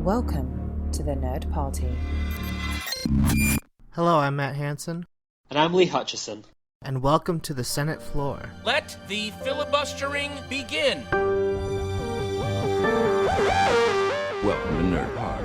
Welcome to the Nerd Party. Hello, I'm Matt Hansen. And I'm Lee Hutchison. And welcome to the Senate floor. Let the filibustering begin. Welcome to Nerd Party.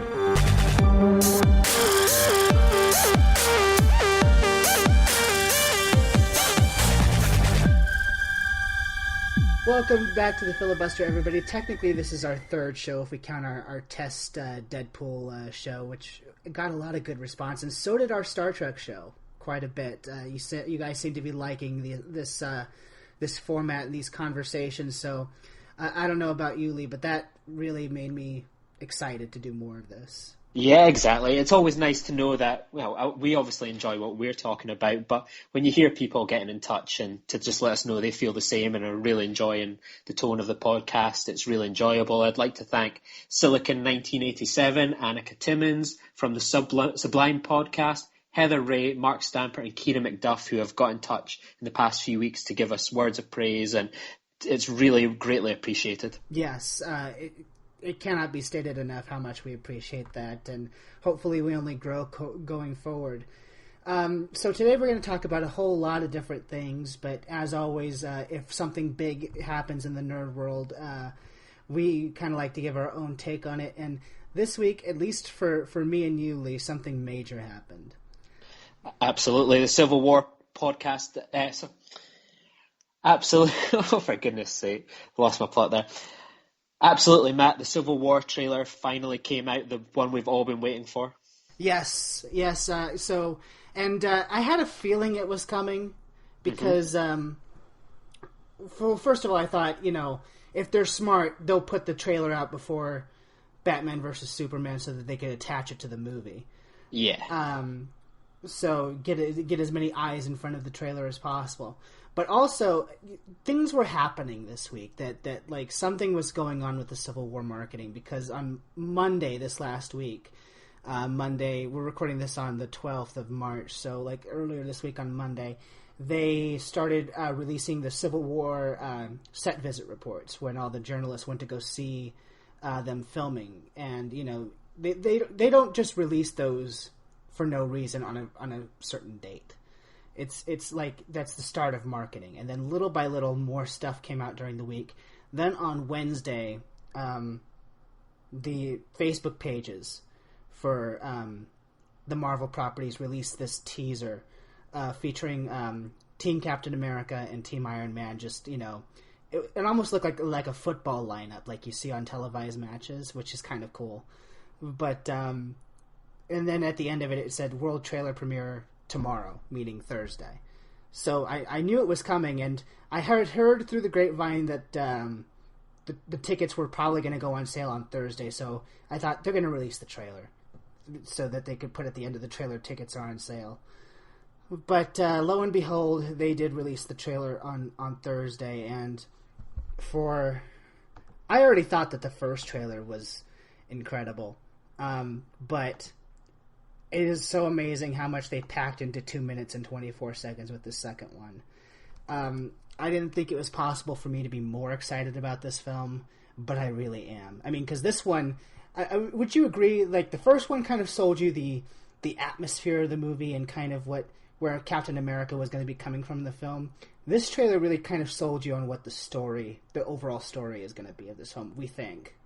Welcome back to the Filibuster, everybody. Technically, this is our third show if we count our test Deadpool show, which got a lot of good response, and so did our Star Trek show quite a bit. You guys seem to be liking this format and these conversations, so I don't know about you, Lee, but that really made me excited to do more of this. Yeah, exactly. It's always nice to know that, well, we obviously enjoy what we're talking about, but when you hear people getting in touch and to just let us know they feel the same and are really enjoying the tone of the podcast, it's really enjoyable. I'd like to thank Silicon 1987, Annika Timmons from the Sublime podcast, Heather Ray, Mark Stamper, and Kira McDuff, who have got in touch in the past few weeks to give us words of praise, and it's really greatly appreciated. Yes, it cannot be stated enough how much we appreciate that, and hopefully we only grow going forward. So today we're going to talk about a whole lot of different things, but as always, if something big happens in the nerd world, we kind of like to give our own take on it, and this week, at least for me and you, Lee, something major happened. Absolutely. The Civil War podcast. Absolutely. Oh, for goodness sake. Lost my plot there. Absolutely, Matt. The Civil War trailer finally came out, the one we've all been waiting for. Yes. I had a feeling it was coming because, first of all, I thought, if they're smart, they'll put the trailer out before Batman vs. Superman so that they could attach it to the movie. Yeah. So get as many eyes in front of the trailer as possible. But also, things were happening this week that like something was going on with the Civil War marketing, because on Monday this last week, we're recording this on the 12th of March, so like earlier this week on Monday, they started releasing the Civil War set visit reports when all the journalists went to go see them filming, and they don't just release those for no reason on a certain date. It's like that's the start of marketing, and then little by little more stuff came out during the week. Then on Wednesday, the Facebook pages for the Marvel properties released this teaser featuring Team Captain America and Team Iron Man. Just it almost looked like a football lineup, like you see on televised matches, which is kind of cool. But and then at the end of it, it said World Trailer Premiere tomorrow, meaning Thursday. So I knew it was coming, and I heard through the grapevine that the tickets were probably going to go on sale on Thursday, so I thought they're going to release the trailer so that they could put at the end of the trailer tickets are on sale. But lo and behold, they did release the trailer on Thursday, and I already thought that the first trailer was incredible, but it is so amazing how much they packed into 2 minutes and 24 seconds with the second one. I didn't think it was possible for me to be more excited about this film, but I really am. I mean, because this one, would you agree, like the first one kind of sold you the atmosphere of the movie and kind of where Captain America was going to be coming from in the film? This trailer really kind of sold you on what the overall story is going to be of this film, we think.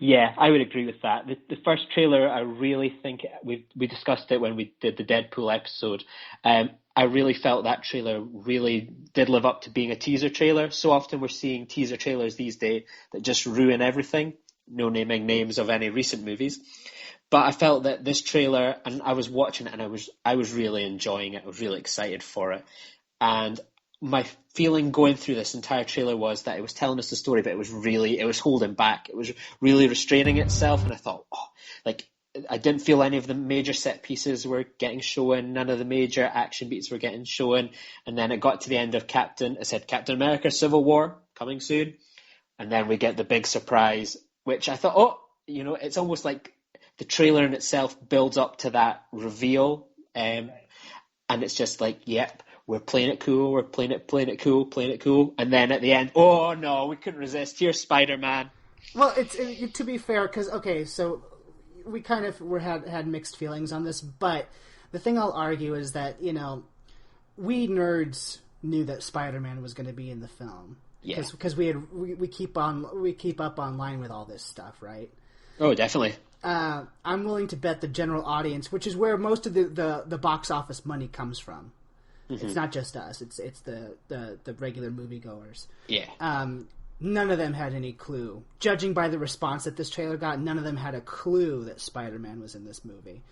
Yeah, I would agree with that. The first trailer, I really think, we discussed it when we did the Deadpool episode. I really felt that trailer really did live up to being a teaser trailer. So often we're seeing teaser trailers these days that just ruin everything. No naming names of any recent movies. But I felt that this trailer, and I was watching it, and I was really enjoying it. I was really excited for it. And my feeling going through this entire trailer was that it was telling us the story, but it was holding back. It was really restraining itself, and I thought, I didn't feel any of the major set pieces were getting shown, none of the major action beats were getting shown, and then it got to the end of it said Captain America Civil War, coming soon, and then we get the big surprise, which I thought, it's almost like the trailer in itself builds up to that reveal, and it's just like, yep, we're playing it cool, we're playing it cool. And then at the end, oh no, we couldn't resist. Here's Spider-Man. Well, to be fair, because okay, so we kind of had mixed feelings on this, but the thing I'll argue is that we nerds knew that Spider-Man was going to be in the film because we keep up online with all this stuff, right? Oh, definitely. I'm willing to bet the general audience, which is where most of the box office money comes from. Mm-hmm. It's not just us; it's the regular moviegoers. Yeah. None of them had any clue. Judging by the response that this trailer got, none of them had a clue that Spider-Man was in this movie.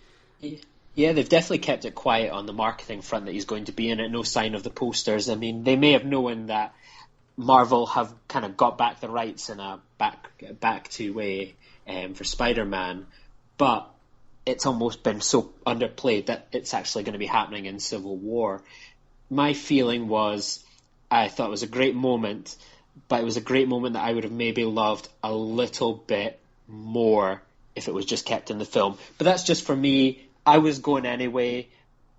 Yeah, they've definitely kept it quiet on the marketing front that he's going to be in it. No sign of the posters. I mean, they may have known that Marvel have kind of got back the rights in a back two way for Spider-Man, but it's almost been so underplayed that it's actually going to be happening in Civil War. My feeling was, I thought it was a great moment, but it was a great moment that I would have maybe loved a little bit more if it was just kept in the film. But that's just for me. I was going anyway,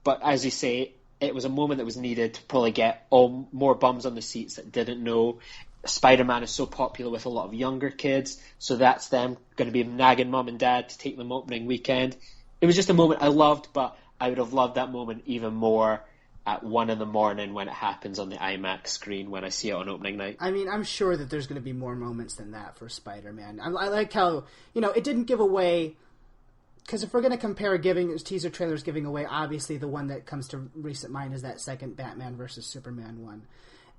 but as you say, it was a moment that was needed to probably get more bums on the seats that didn't know. Spider-Man is so popular with a lot of younger kids, so that's them going to be nagging mum and dad to take them opening weekend. It was just a moment I loved, but I would have loved that moment even more at 1 a.m. when it happens on the IMAX screen when I see it on opening night. I mean, I'm sure that there's going to be more moments than that for Spider-Man. I like how, it didn't give away, because if we're going to compare teaser trailers giving away, obviously the one that comes to recent mind is that second Batman versus Superman one.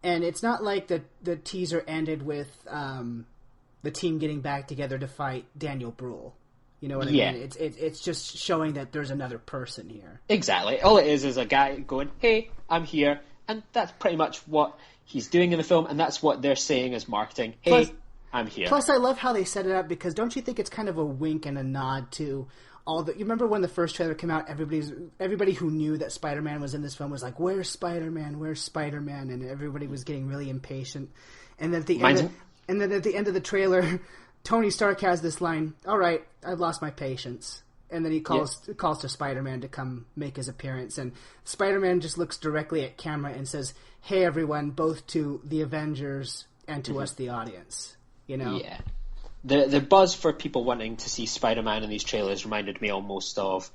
And it's not like the teaser ended with the team getting back together to fight Daniel Bruhl. You know what I mean? It's just showing that there's another person here. Exactly. All it is a guy going, hey, I'm here. And that's pretty much what he's doing in the film, and that's what they're saying as marketing. Hey, I'm here. Plus, I love how they set it up, because don't you think it's kind of a wink and a nod to all the... You remember when the first trailer came out, everybody who knew that Spider-Man was in this film was like, where's Spider-Man? Where's Spider-Man? And everybody was getting really impatient. And then at the end of the trailer... Tony Stark has this line, all right, I've lost my patience. And then he calls to Spider-Man to come make his appearance. And Spider-Man just looks directly at camera and says, hey, everyone, both to the Avengers and to us, the audience. Yeah. The buzz for people wanting to see Spider-Man in these trailers reminded me almost of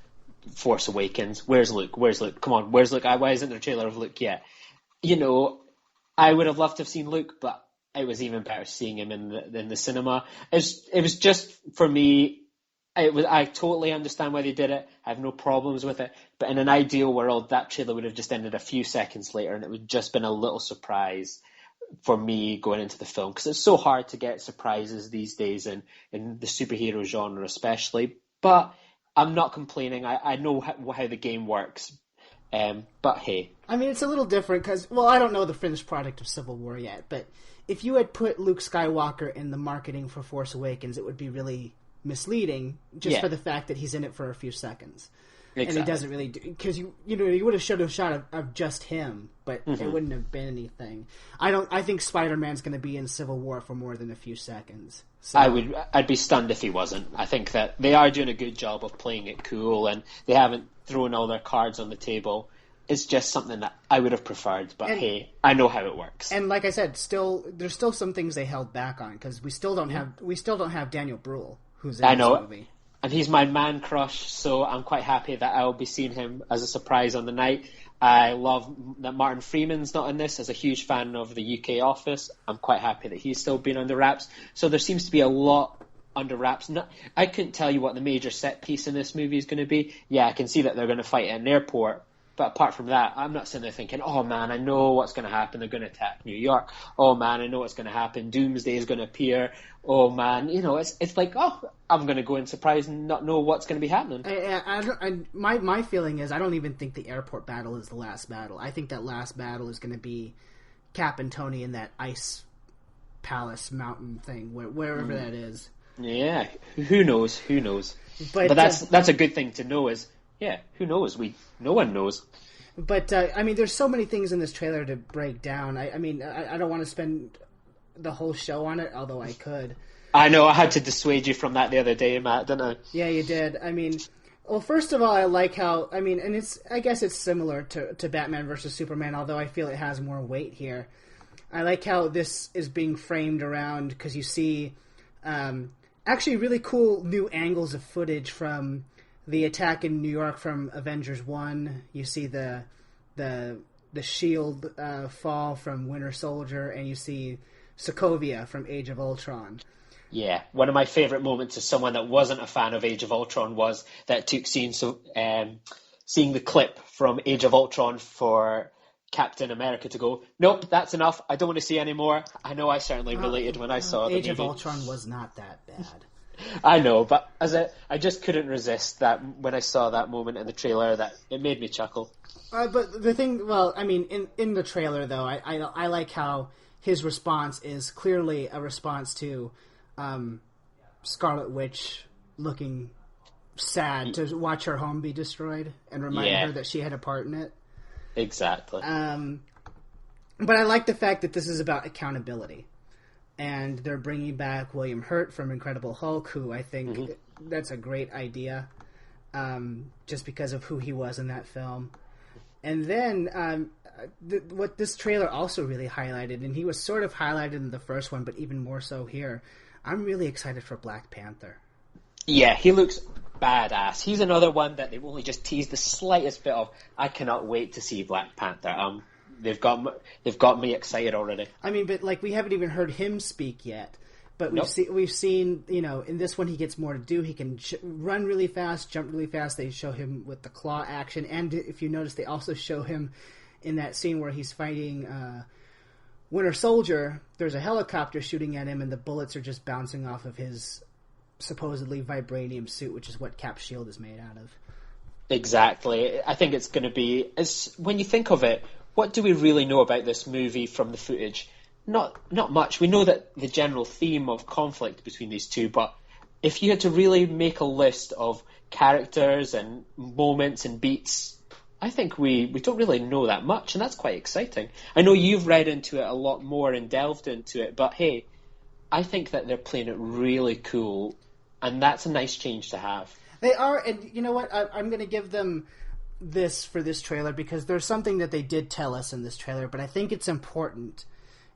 Force Awakens. Where's Luke? Where's Luke? Come on, where's Luke? Why isn't there a trailer of Luke yet? I would have loved to have seen Luke, but it was even better seeing him in the cinema. It was just, for me, I totally understand why they did it. I have no problems with it. But in an ideal world, that trailer would have just ended a few seconds later, and it would just been a little surprise for me going into the film. Because it's so hard to get surprises these days in the superhero genre especially. But I'm not complaining. I know how the game works. But hey. I mean, it's a little different because, I don't know the finished product of Civil War yet, but if you had put Luke Skywalker in the marketing for Force Awakens, it would be really misleading just for the fact that he's in it for a few seconds. Exactly. And he doesn't really do... Because, you would have showed a shot of just him, but it wouldn't have been anything. I think Spider-Man's going to be in Civil War for more than a few seconds. So. I'd be stunned if he wasn't. I think that they are doing a good job of playing it cool, and they haven't thrown all their cards on the table. It's just something that I would have preferred, but hey, I know how it works. And like I said, there's still some things they held back on, because we still don't have Daniel Bruhl, who's in this movie. And he's my man crush, so I'm quite happy that I'll be seeing him as a surprise on the night. I love that Martin Freeman's not in this. As a huge fan of the UK Office, I'm quite happy that he's still been under wraps. So there seems to be a lot under wraps. I couldn't tell you what the major set piece in this movie is going to be. Yeah, I can see that they're going to fight at an airport. But apart from that, I'm not sitting there thinking, oh man, I know what's going to happen. They're going to attack New York. Oh man, I know what's going to happen. Doomsday is going to appear. Oh man, it's like, oh, I'm going to go in surprised and not know what's going to be happening. My feeling is I don't even think the airport battle is the last battle. I think that last battle is going to be Cap and Tony in that ice palace mountain thing, wherever that is. Yeah, who knows? But that's a good thing to know is, yeah, who knows? No one knows. But, there's so many things in this trailer to break down. I don't want to spend the whole show on it, although I could. I know, I had to dissuade you from that the other day, Matt, didn't I? Yeah, you did. First of all, I like how, and I guess it's similar to Batman versus Superman, although I feel it has more weight here. I like how this is being framed around, because you see Actually, really cool new angles of footage from the attack in New York from Avengers 1. You see the shield fall from Winter Soldier, and you see Sokovia from Age of Ultron. Yeah, one of my favourite moments as someone that wasn't a fan of Age of Ultron was that it took seeing the clip from Age of Ultron for Captain America to go, nope, that's enough, I don't want to see any more. I know I certainly related when I saw the movie. Age of Ultron was not that bad. I know, but I just couldn't resist that when I saw that moment in the trailer, that it made me chuckle. But the thing, well, I mean, in the trailer, though, I like how his response is clearly a response to Scarlet Witch looking sad to watch her home be destroyed and remind her that she had a part in it. Exactly. But I like the fact that this is about accountability. And they're bringing back William Hurt from Incredible Hulk, who I think that's a great idea, just because of who he was in that film. And then what this trailer also really highlighted, and he was sort of highlighted in the first one, but even more so here, I'm really excited for Black Panther. Yeah, he looks badass. He's another one that they've only just teased the slightest bit of. I cannot wait to see Black Panther. They've got me excited already. I mean, but like we haven't even heard him speak yet. But we've seen, you know, in this one he gets more to do. He can run really fast, jump really fast. They show him with the claw action, and if you notice, they also show him in that scene where he's fighting Winter Soldier. There's a helicopter shooting at him, and the bullets are just bouncing off of his supposedly vibranium suit, which is what Cap's shield is made out of. Exactly. I think it's going to be, when you think of it, what do we really know about this movie from the footage? Not much. We know that the general theme of conflict between these two, but if you had to really make a list of characters and moments and beats, I think we don't really know that much, and that's quite exciting. I know you've read into it a lot more and delved into it, but hey, I think that they're playing it really cool, and that's a nice change to have. They are, and you know what? I'm going to give them this for this trailer because there's something that they did tell us in this trailer, but I think it's important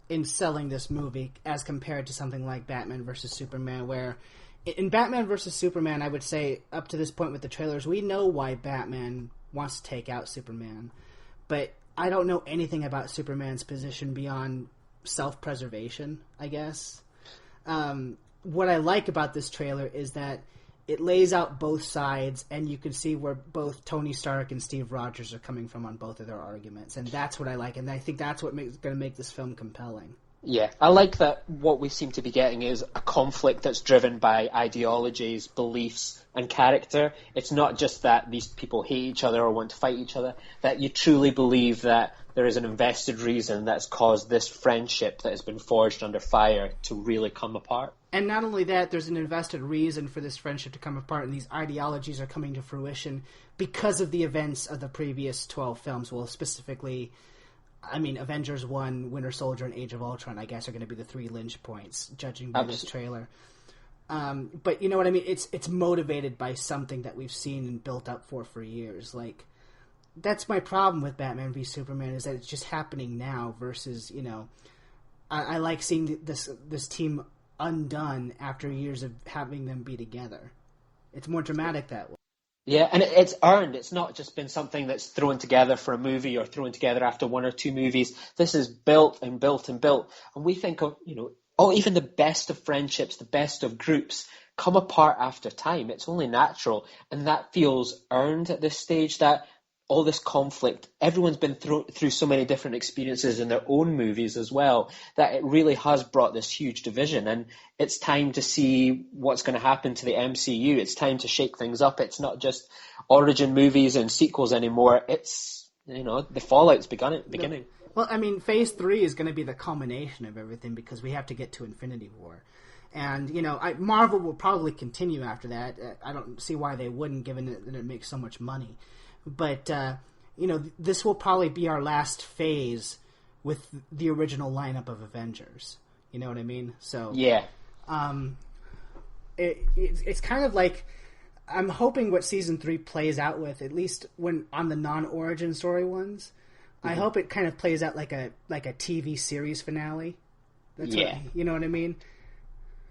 in selling this movie as compared to something like Batman vs. Superman, where in Batman vs. Superman, I would say up to this point with the trailers, we know why Batman wants to take out Superman, but I don't know anything about Superman's position beyond self-preservation, I guess. What I like about this trailer is that it lays out both sides, and you can see where both Tony Stark and Steve Rogers are coming from on both of their arguments, and that's what I like, and I think that's what is going to make this film compelling. Yeah, I like that what we seem to be getting is a conflict that's driven by ideologies, beliefs, and character. It's not just that these people hate each other or want to fight each other, that you truly believe that there is an invested reason that's caused this friendship that has been forged under fire to really come apart. And not only that, there's an invested reason for this friendship to come apart, and these ideologies are coming to fruition because of the events of the previous 12 films. Well, specifically, I mean, Avengers 1, Winter Soldier, and Age of Ultron, I guess, are going to be the three lynch points, judging by this trailer. But you know what I mean? It's motivated by something that we've seen and built up for years. Like, that's my problem with Batman v Superman, is that it's just happening now versus, you know, I like seeing this team undone after years of having them be together. It's more dramatic that way. Yeah, and it's earned. It's not just been something that's thrown together for a movie or thrown together after one or two movies. This is built and built and built. And we think of, you know, even the best of friendships, the best of groups come apart after time. It's only natural. And that feels earned at this stage, that all this conflict, everyone's been through so many different experiences in their own movies as well, that it really has brought this huge division. And it's time to see what's going to happen to the MCU. It's time to shake things up. It's not just origin movies and sequels anymore. It's, you know, the fallout's beginning. Well, I mean, Phase 3 is going to be the culmination of everything because we have to get to Infinity War. And, you know, Marvel will probably continue after that. I don't see why they wouldn't, given that it makes so much money. But, you know, this will probably be our last phase with the original lineup of Avengers. You know what I mean? So yeah. It's kind of like, I'm hoping what Season 3 plays out with, at least when on the non-origin story ones, I hope it kind of plays out like a TV series finale. That's you know what I mean?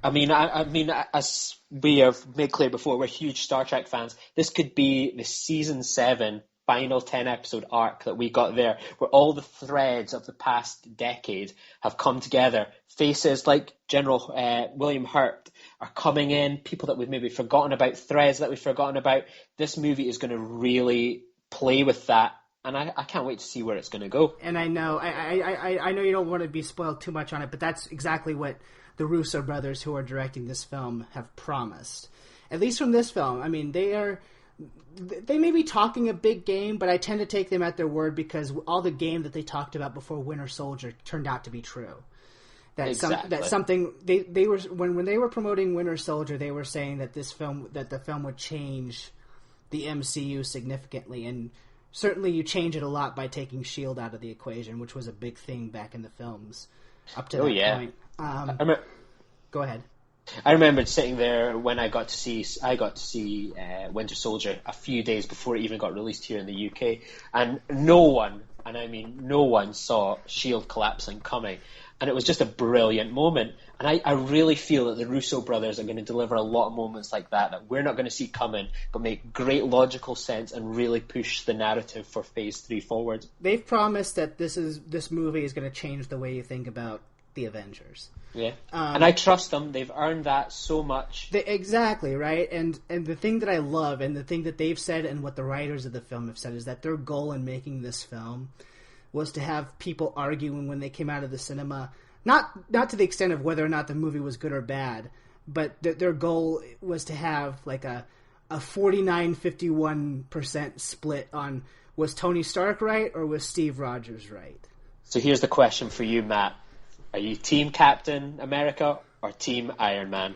I mean, as we have made clear before, we're huge Star Trek fans. This could be the season 7 final 10 episode arc that we got there, where all the threads of the past decade have come together. Faces like General William Hurt are coming in, people that we've maybe forgotten about, threads that we've forgotten about. This movie is going to really play with that, and I can't wait to see where it's going to go. And I know you don't want to be spoiled too much on it, but that's exactly what the Russo brothers, who are directing this film, have promised. At least from this film. I mean, they may be talking a big game, but I tend to take them at their word, because all the game that they talked about before Winter Soldier turned out to be true. That something they were when they were promoting Winter Soldier, they were saying that the film would change the MCU significantly, and certainly you change it a lot by taking S.H.I.E.L.D. out of the equation, which was a big thing back in the films up to that point. Go ahead. I remembered sitting there when I got to see Winter Soldier a few days before it even got released here in the UK, and no one, and I mean no one, saw S.H.I.E.L.D. collapsing coming, and it was just a brilliant moment. And I really feel that the Russo brothers are going to deliver a lot of moments like that we're not going to see coming, but make great logical sense and really push the narrative for Phase 3 forward. They've promised that this movie is going to change the way you think about the Avengers. Yeah, and I trust them. They've earned that so much. Exactly, right? And the thing that I love, and the thing that they've said, and what the writers of the film have said, is that their goal in making this film was to have people arguing when they came out of the cinema, not to the extent of whether or not the movie was good or bad, but their goal was to have like a 49-51% split on, was Tony Stark right or was Steve Rogers right? So here's the question for you, Matt. Are you Team Captain America or Team Iron Man?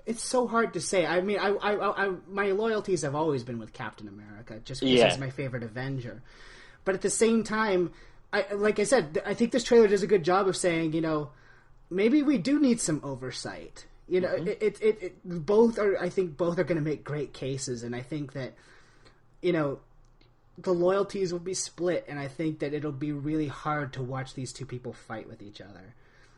It's so hard to say. I mean, my loyalties have always been with Captain America, just because he's my favorite Avenger. But at the same time, like I said, I think this trailer does a good job of saying, maybe we do need some oversight. Both are. I think both are going to make great cases, and I think that, the loyalties will be split, and I think that it'll be really hard to watch these two people fight with each other,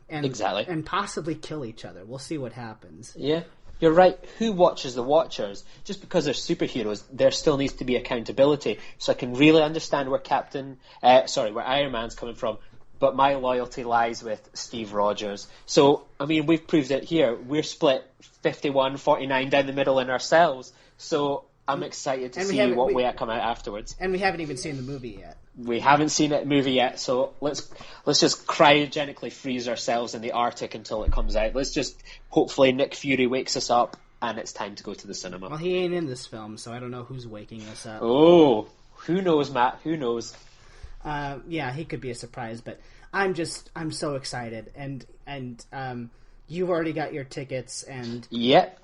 and possibly kill each other. We'll see what happens. Yeah, you're right. Who watches the Watchers? Just because they're superheroes, there still needs to be accountability. So I can really understand where where Iron Man's coming from, but my loyalty lies with Steve Rogers. So, I mean, we've proved it here. We're split 51-49 down the middle in ourselves. So I'm excited to see what way I come out afterwards. And we haven't even seen the movie yet. We haven't seen the movie yet, so let's just cryogenically freeze ourselves in the Arctic until it comes out. Let's just hopefully Nick Fury wakes us up and it's time to go to the cinema. Well, he ain't in this film, so I don't know who's waking us up. Oh, who knows, Matt? Who knows? Yeah, he could be a surprise, but I'm so excited, and you've already got your tickets, and yep.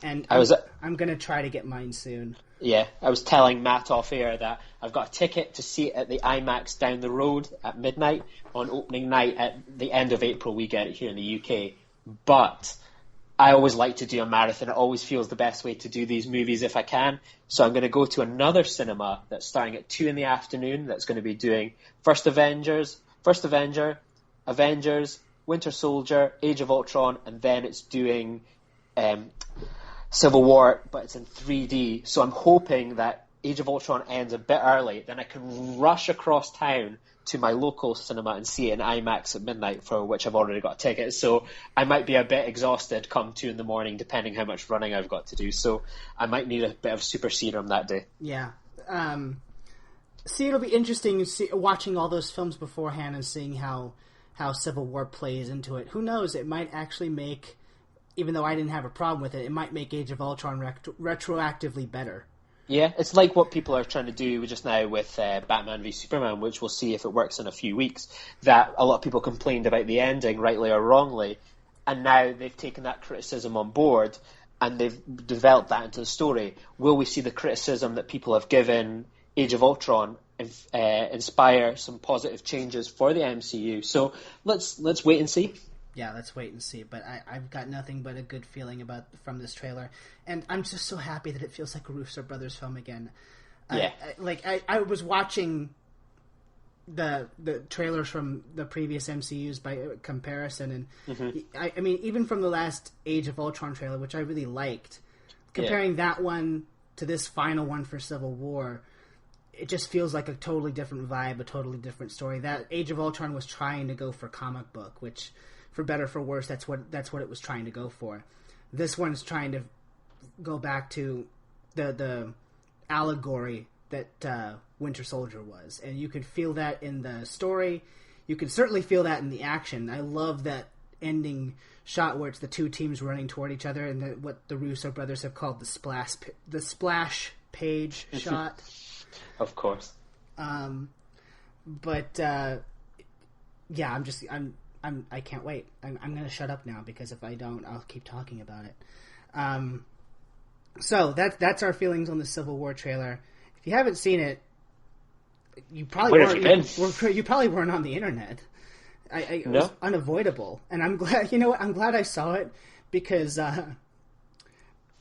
And I'm going to try to get mine soon. Yeah, I was telling Matt off air that I've got a ticket to see it at the IMAX down the road at midnight on opening night at the end of April. We get it here in the UK. But I always like to do a marathon. It always feels the best way to do these movies if I can. So I'm going to go to another cinema that's starting at 2 in the afternoon that's going to be doing First Avenger, Winter Soldier, Age of Ultron, and then it's doing Civil War, but it's in 3D. So I'm hoping that Age of Ultron ends a bit early, then I can rush across town to my local cinema and see it in IMAX at midnight, for which I've already got a ticket. So I might be a bit exhausted come 2 in the morning, depending how much running I've got to do. So I might need a bit of super serum that day. Yeah. It'll be interesting watching all those films beforehand and seeing how Civil War plays into it. Who knows? It might actually make, even though I didn't have a problem with it, it might make Age of Ultron retroactively better. Yeah, it's like what people are trying to do just now with Batman v Superman, which we'll see if it works in a few weeks, that a lot of people complained about the ending, rightly or wrongly, and now they've taken that criticism on board and they've developed that into the story. Will we see the criticism that people have given Age of Ultron inspire some positive changes for the MCU? So let's wait and see. Yeah, let's wait and see. But I've got nothing but a good feeling from this trailer, and I'm just so happy that it feels like a Russo brothers film again. Yeah. I was watching the trailers from the previous MCUs by comparison, and I mean, even from the last Age of Ultron trailer, which I really liked, comparing that one to this final one for Civil War, it just feels like a totally different vibe, a totally different story. That Age of Ultron was trying to go for comic book, which, for better or for worse, that's what it was trying to go for. This one's trying to go back to the allegory that Winter Soldier was, and you could feel that in the story. You can certainly feel that in the action. I love that ending shot where it's the two teams running toward each other, and what the Russo brothers have called the splash page shot. Of course. But yeah, I can't wait. I'm going to shut up now, because if I don't, I'll keep talking about it. So that's our feelings on the Civil War trailer. If you haven't seen it, you probably you probably weren't on the internet. It was unavoidable, and I'm glad. You know what? I'm glad I saw it, because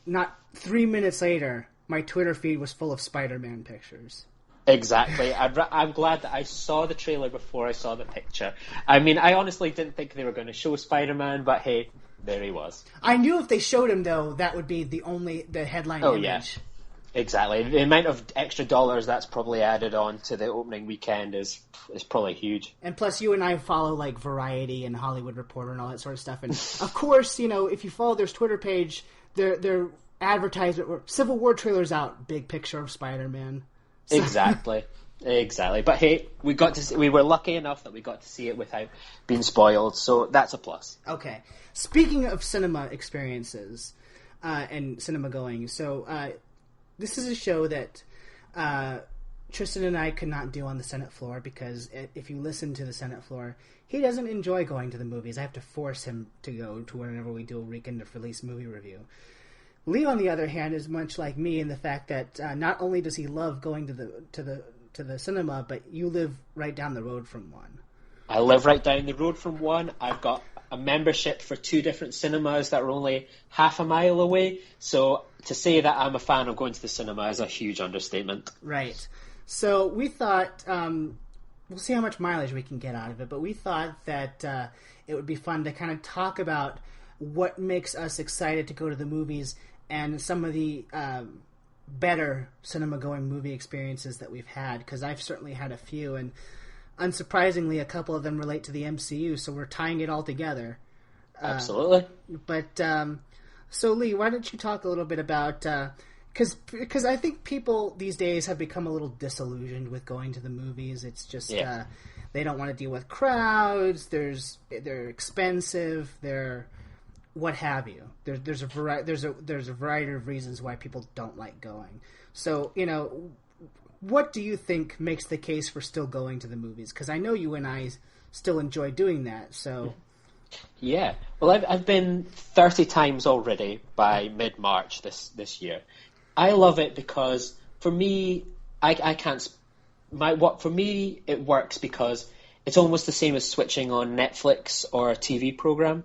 not 3 minutes later, my Twitter feed was full of Spider-Man pictures. Exactly. I'm glad that I saw the trailer before I saw the picture. I mean, I honestly didn't think they were going to show Spider-Man, but hey, there he was. I knew if they showed him, though, that would be the headline image. Yeah. Exactly. The amount of extra dollars that's probably added on to the opening weekend is probably huge. And plus, you and I follow, like, Variety and Hollywood Reporter and all that sort of stuff. And, of course, you know, if you follow their Twitter page, their advertisement were Civil War trailers out, big picture of Spider-Man. So. Exactly. But hey, we were lucky enough that we got to see it without being spoiled, so that's a plus. Okay. Speaking of cinema experiences and cinema going, so this is a show that Tristan and I could not do on the Senate floor, because if you listen to the Senate floor, he doesn't enjoy going to the movies. I have to force him to go to whenever we do a weekend of release movie review. Lee, on the other hand, is much like me in the fact that not only does he love going to the cinema, but you live right down the road from one. I live right down the road from one. I've got a membership for 2 different cinemas that are only half a mile away. So to say that I'm a fan of going to the cinema is a huge understatement. Right. So we thought, we'll see how much mileage we can get out of it, but we thought that it would be fun to kind of talk about what makes us excited to go to the movies and some of the better cinema-going movie experiences that we've had, because I've certainly had a few, and unsurprisingly, a couple of them relate to the MCU, so we're tying it all together. Absolutely. But so, Lee, why don't you talk a little bit about... Because I think people these days have become a little disillusioned with going to the movies. It's just... they don't want to deal with crowds, they're expensive, they're... what have you. There's a variety of reasons why people don't like going. So, you know, what do you think makes the case for still going to the movies? Because I know you and I still enjoy doing that. So, yeah. Well, I've been 30 times already by mid-March this year. I love it because for me, for me it works because it's almost the same as switching on Netflix or a TV program.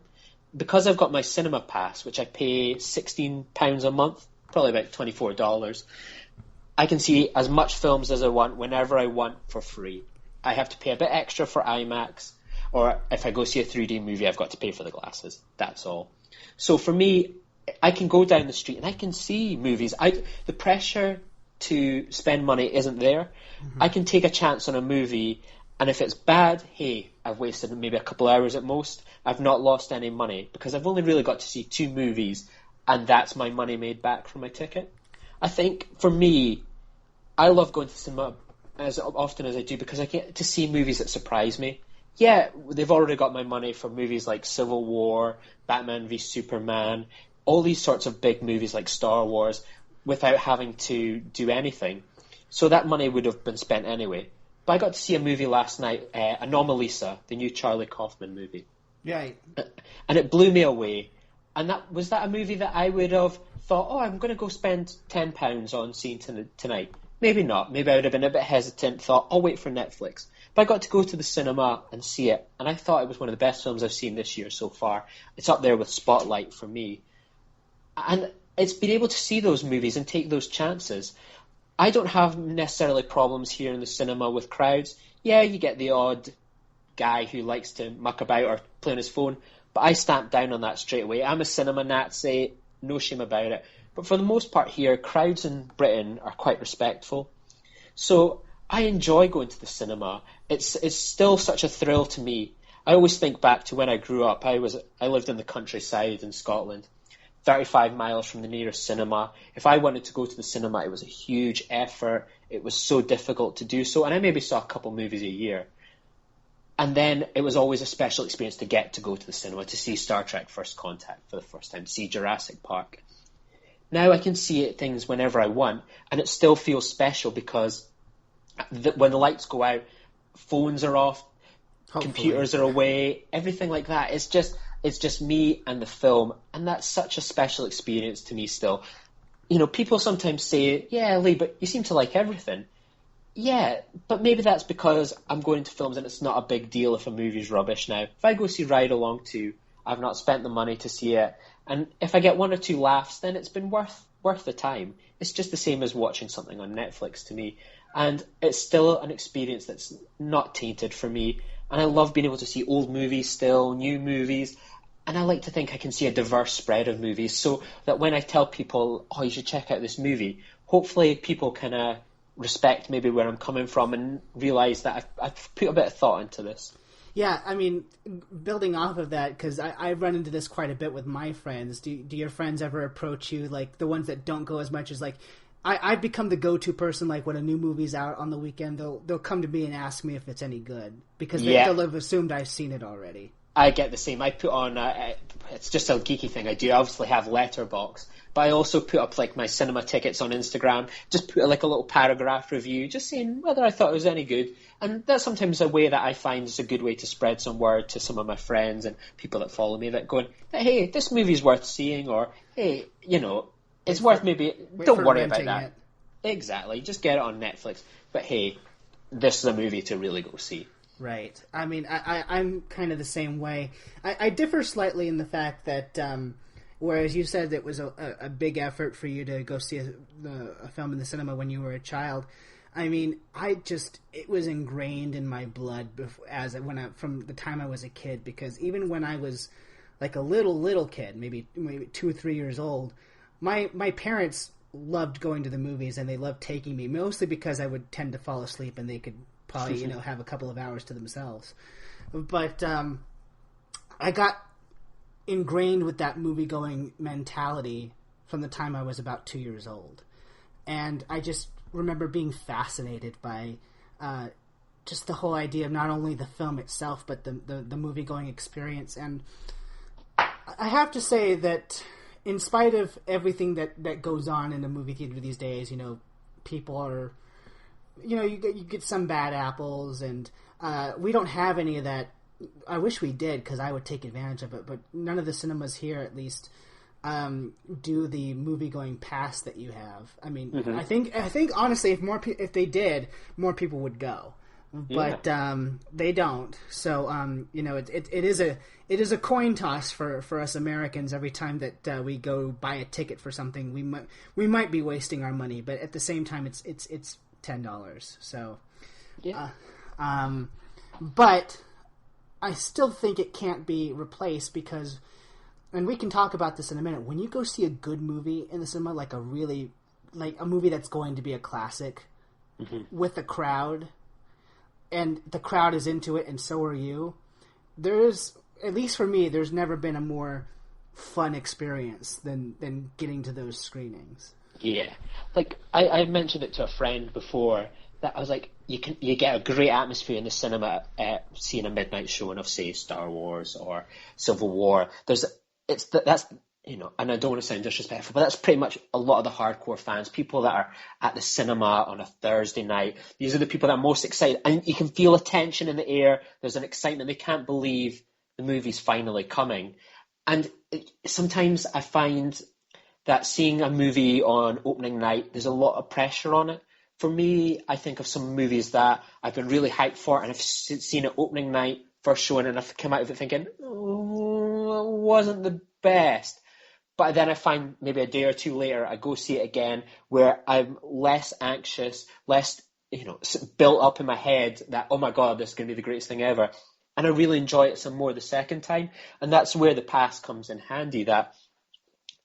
Because I've got my cinema pass, which I pay £16 a month, probably about $24, I can see as much films as I want whenever I want for free. I have to pay a bit extra for IMAX, or if I go see a 3D movie, I've got to pay for the glasses. That's all. So for me, I can go down the street and I can see movies. The pressure to spend money isn't there. Mm-hmm. I can take a chance on a movie, and if it's bad, hey, I've wasted maybe a couple hours at most. I've not lost any money because I've only really got to see 2 movies, and that's my money made back from my ticket. I think for me, I love going to cinema as often as I do because I get to see movies that surprise me. Yeah, they've already got my money for movies like Civil War, Batman v Superman, all these sorts of big movies like Star Wars without having to do anything. So that money would have been spent anyway. But I got to see a movie last night, Anomalisa, the new Charlie Kaufman movie. Right. And it blew me away. And was that a movie that I would have thought, oh, I'm going to go spend £10 on seeing tonight? Maybe not. Maybe I would have been a bit hesitant, thought, I'll wait for Netflix. But I got to go to the cinema and see it, and I thought it was one of the best films I've seen this year so far. It's up there with Spotlight for me. And it's been able to see those movies and take those chances. I don't have necessarily problems here in the cinema with crowds. Yeah, you get the odd guy who likes to muck about or play on his phone, but I stamp down on that straight away. I'm a cinema Nazi, no shame about it. But for the most part here, crowds in Britain are quite respectful. So I enjoy going to the cinema. It's still such a thrill to me. I always think back to when I grew up. I lived in the countryside in Scotland, 35 miles from the nearest cinema. If I wanted to go to the cinema, it was a huge effort. It was so difficult to do so. And I maybe saw a couple movies a year. And then it was always a special experience to get to go to the cinema, to see Star Trek First Contact for the first time, to see Jurassic Park. Now I can see things whenever I want, and it still feels special because when the lights go out, phones are off, computers are away, everything like that. It's just me and the film, and that's such a special experience to me still. You know, people sometimes say, yeah, Lee, but you seem to like everything. Yeah, but maybe that's because I'm going to films and it's not a big deal if a movie's rubbish now. If I go see Ride Along 2, I've not spent the money to see it, and if I get one or two laughs, then it's been worth the time. It's just the same as watching something on Netflix to me, and it's still an experience that's not tainted for me, and I love being able to see old movies still, new movies, and I like to think I can see a diverse spread of movies, so that when I tell people, oh, you should check out this movie, hopefully people can respect maybe where I'm coming from and realise that I've put a bit of thought into this. Yeah, I mean, building off of that, because I run into this quite a bit with my friends. Do your friends ever approach you, like the ones that don't go as much as, like, I've become the go-to person, like when a new movie's out on the weekend, they'll come to me and ask me if it's any good, because they'll have assumed I've seen it already. I get the same. I put on, it's just a geeky thing I do. I obviously have Letterboxd, but I also put up like my cinema tickets on Instagram, just put like a little paragraph review, just saying whether I thought it was any good. And that's sometimes a way that I find is a good way to spread some word to some of my friends and people that follow me, that going, hey, this movie's worth seeing, or hey, you know, it's worth maybe, don't worry about that. It. Exactly, just get it on Netflix. But hey, this is a movie to really go see. Right. I mean, I'm kind of the same way. I differ slightly in the fact that, whereas you said it was a big effort for you to go see a film in the cinema when you were a child, I mean, it was ingrained in my blood from the time I was a kid, because even when I was like a little kid, maybe 2 or 3 years old, my parents loved going to the movies, and they loved taking me, mostly because I would tend to fall asleep and they could probably, have a couple of hours to themselves. But I got ingrained with that movie-going mentality from the time I was about 2 years old. And I just remember being fascinated by just the whole idea of not only the film itself, but the movie-going experience. And I have to say that in spite of everything that goes on in a movie theater these days, people are... you get some bad apples, and we don't have any of that. I wish we did, because I would take advantage of it, but none of the cinemas here, at least, do the movie-going pass that you have. I mean, I think honestly, if they did, more people would go, but they don't. So it is a coin toss for us Americans every time that we go buy a ticket for something. We might be wasting our money, but at the same time, it's $10. So, yeah. But I still think it can't be replaced because, and we can talk about this in a minute, when you go see a good movie in the cinema, like a movie that's going to be a classic, with a crowd, and the crowd is into it and so are you, there's, at least for me, there's never been a more fun experience than getting to those screenings. Yeah, like I mentioned it to a friend before, that I was like, you get a great atmosphere in the cinema seeing a midnight showing of, say, Star Wars or Civil War. That's and I don't want to sound disrespectful, but that's pretty much a lot of the hardcore fans, people that are at the cinema on a Thursday night. These are the people that are most excited, and you can feel a tension in the air. There's an excitement. They can't believe the movie's finally coming, and sometimes I find that seeing a movie on opening night, there's a lot of pressure on it. For me, I think of some movies that I've been really hyped for, and I've seen it opening night, first showing, and I've come out of it thinking, oh, it wasn't the best. But then I find maybe a day or two later, I go see it again where I'm less anxious, less, built up in my head that, oh my God, this is going to be the greatest thing ever. And I really enjoy it some more the second time. And that's where the past comes in handy, that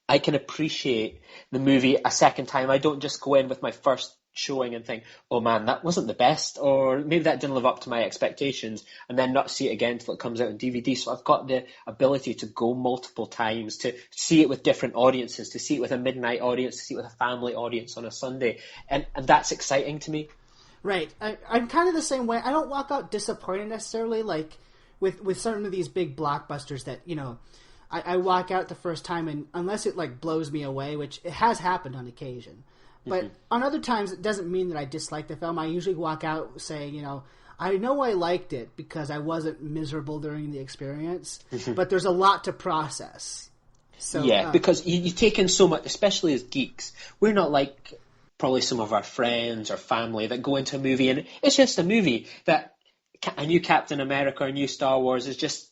I can appreciate the movie a second time. I don't just go in with my first showing and think, oh man, that wasn't the best, or maybe that didn't live up to my expectations, and then not see it again until it comes out on DVD. So I've got the ability to go multiple times, to see it with different audiences, to see it with a midnight audience, to see it with a family audience on a Sunday. And that's exciting to me. Right. I'm kind of the same way. I don't walk out disappointed necessarily, like with some of these big blockbusters that, I walk out the first time and unless it like blows me away, which it has happened on occasion. But on other times, it doesn't mean that I dislike the film. I usually walk out saying, I know I liked it because I wasn't miserable during the experience, but there's a lot to process. So, yeah, because you take in so much, especially as geeks. We're not like probably some of our friends or family that go into a movie and it's just a movie that a new Captain America or a new Star Wars is just,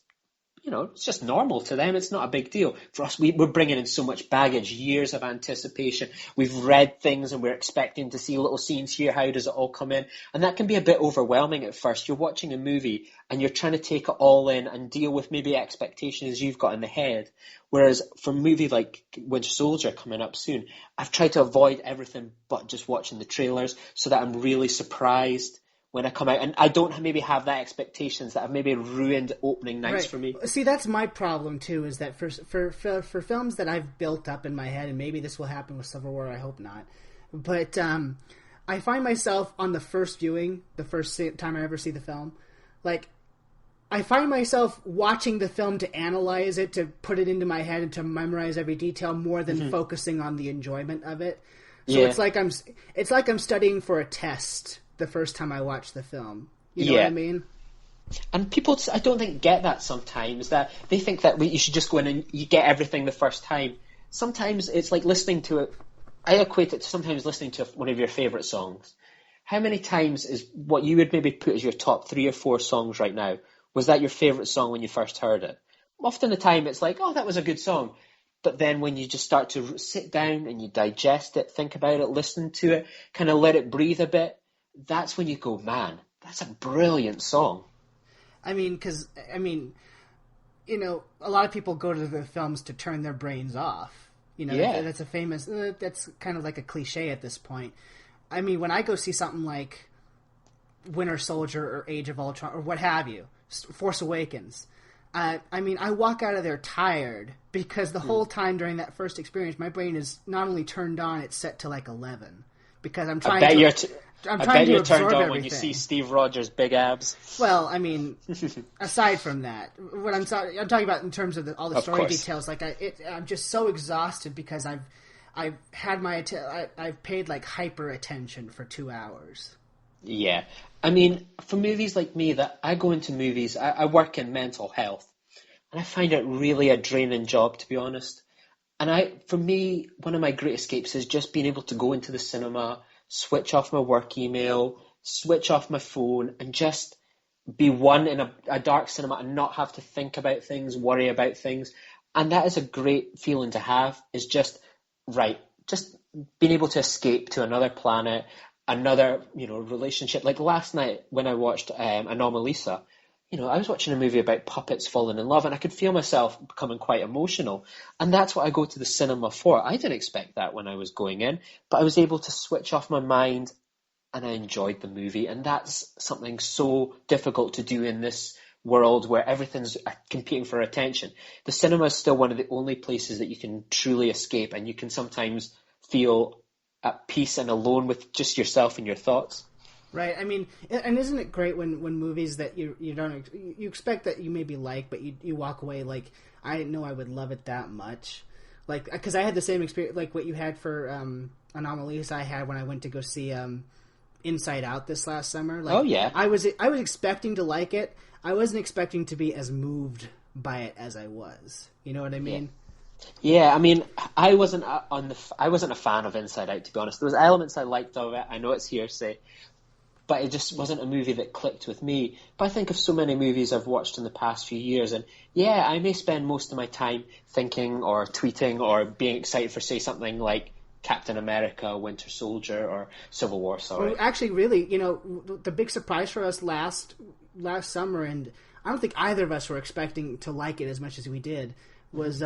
it's just normal to them. It's not a big deal. For us, we're bringing in so much baggage, years of anticipation. We've read things and we're expecting to see little scenes here. How does it all come in? And that can be a bit overwhelming at first. You're watching a movie and you're trying to take it all in and deal with maybe expectations you've got in the head. Whereas for a movie like Winter Soldier coming up soon, I've tried to avoid everything but just watching the trailers so that I'm really surprised when I come out, and I don't maybe have that expectations that have maybe ruined opening nights for me. See, that's my problem too. Is that for films that I've built up in my head, and maybe this will happen with Civil War. I hope not. But I find myself on the first viewing, the first time I ever see the film, like I find myself watching the film to analyze it, to put it into my head, and to memorize every detail more than focusing on the enjoyment of it. So it's like I'm studying for a test the first time I watch the film. You know what I mean? And people, I don't think, get that sometimes, that they think that you should just go in and you get everything the first time. Sometimes it's like listening to it. I equate it to sometimes listening to one of your favourite songs. How many times is what you would maybe put as your top 3 or 4 songs right now, was that your favourite song when you first heard it? Often the time it's like, oh, that was a good song. But then when you just start to sit down and you digest it, think about it, listen to it, kind of let it breathe a bit, that's when you go, man, that's a brilliant song. I mean, a lot of people go to the films to turn their brains off. That's a famous, that's kind of like a cliche at this point. I mean, when I go see something like Winter Soldier or Age of Ultron or what have you, Force Awakens, I walk out of there tired because the whole time during that first experience, my brain is not only turned on, it's set to like 11 because I'm trying to... I bet you're turned on when you see Steve Rogers' big abs. Well, I mean, aside from that, what I'm talking about in terms of all the story details, like I'm just so exhausted because I've paid like hyper attention for 2 hours. Yeah, I mean, for movies like me, that I go into movies, I work in mental health, and I find it really a draining job, to be honest. And for me, one of my great escapes is just being able to go into the cinema, switch off my work email, switch off my phone, and just be one in a dark cinema and not have to think about things, worry about things. And that is a great feeling to have, is just being able to escape to another planet, another, relationship. Like last night when I watched Anomalisa, I was watching a movie about puppets falling in love and I could feel myself becoming quite emotional. And that's what I go to the cinema for. I didn't expect that when I was going in, but I was able to switch off my mind and I enjoyed the movie. And that's something so difficult to do in this world where everything's competing for attention. The cinema is still one of the only places that you can truly escape, and you can sometimes feel at peace and alone with just yourself and your thoughts. Right. I mean, and isn't it great when movies that you expect that you maybe like, but you walk away like, I didn't know I would love it that much. Like, because I had the same experience, like what you had for Anomalisa, I had when I went to go see Inside Out this last summer. Like, oh yeah. I was expecting to like it. I wasn't expecting to be as moved by it as I was. You know what I mean? Yeah, I mean, I wasn't a fan of Inside Out, to be honest. There was elements I liked of it. I know it's hearsay. but it just wasn't a movie that clicked with me. But I think of so many movies I've watched in the past few years, and yeah, I may spend most of my time thinking or tweeting or being excited for, say, something like Captain America, Winter Soldier, or Civil War, sorry. Well, actually, really, the big surprise for us last summer, and I don't think either of us were expecting to like it as much as we did, was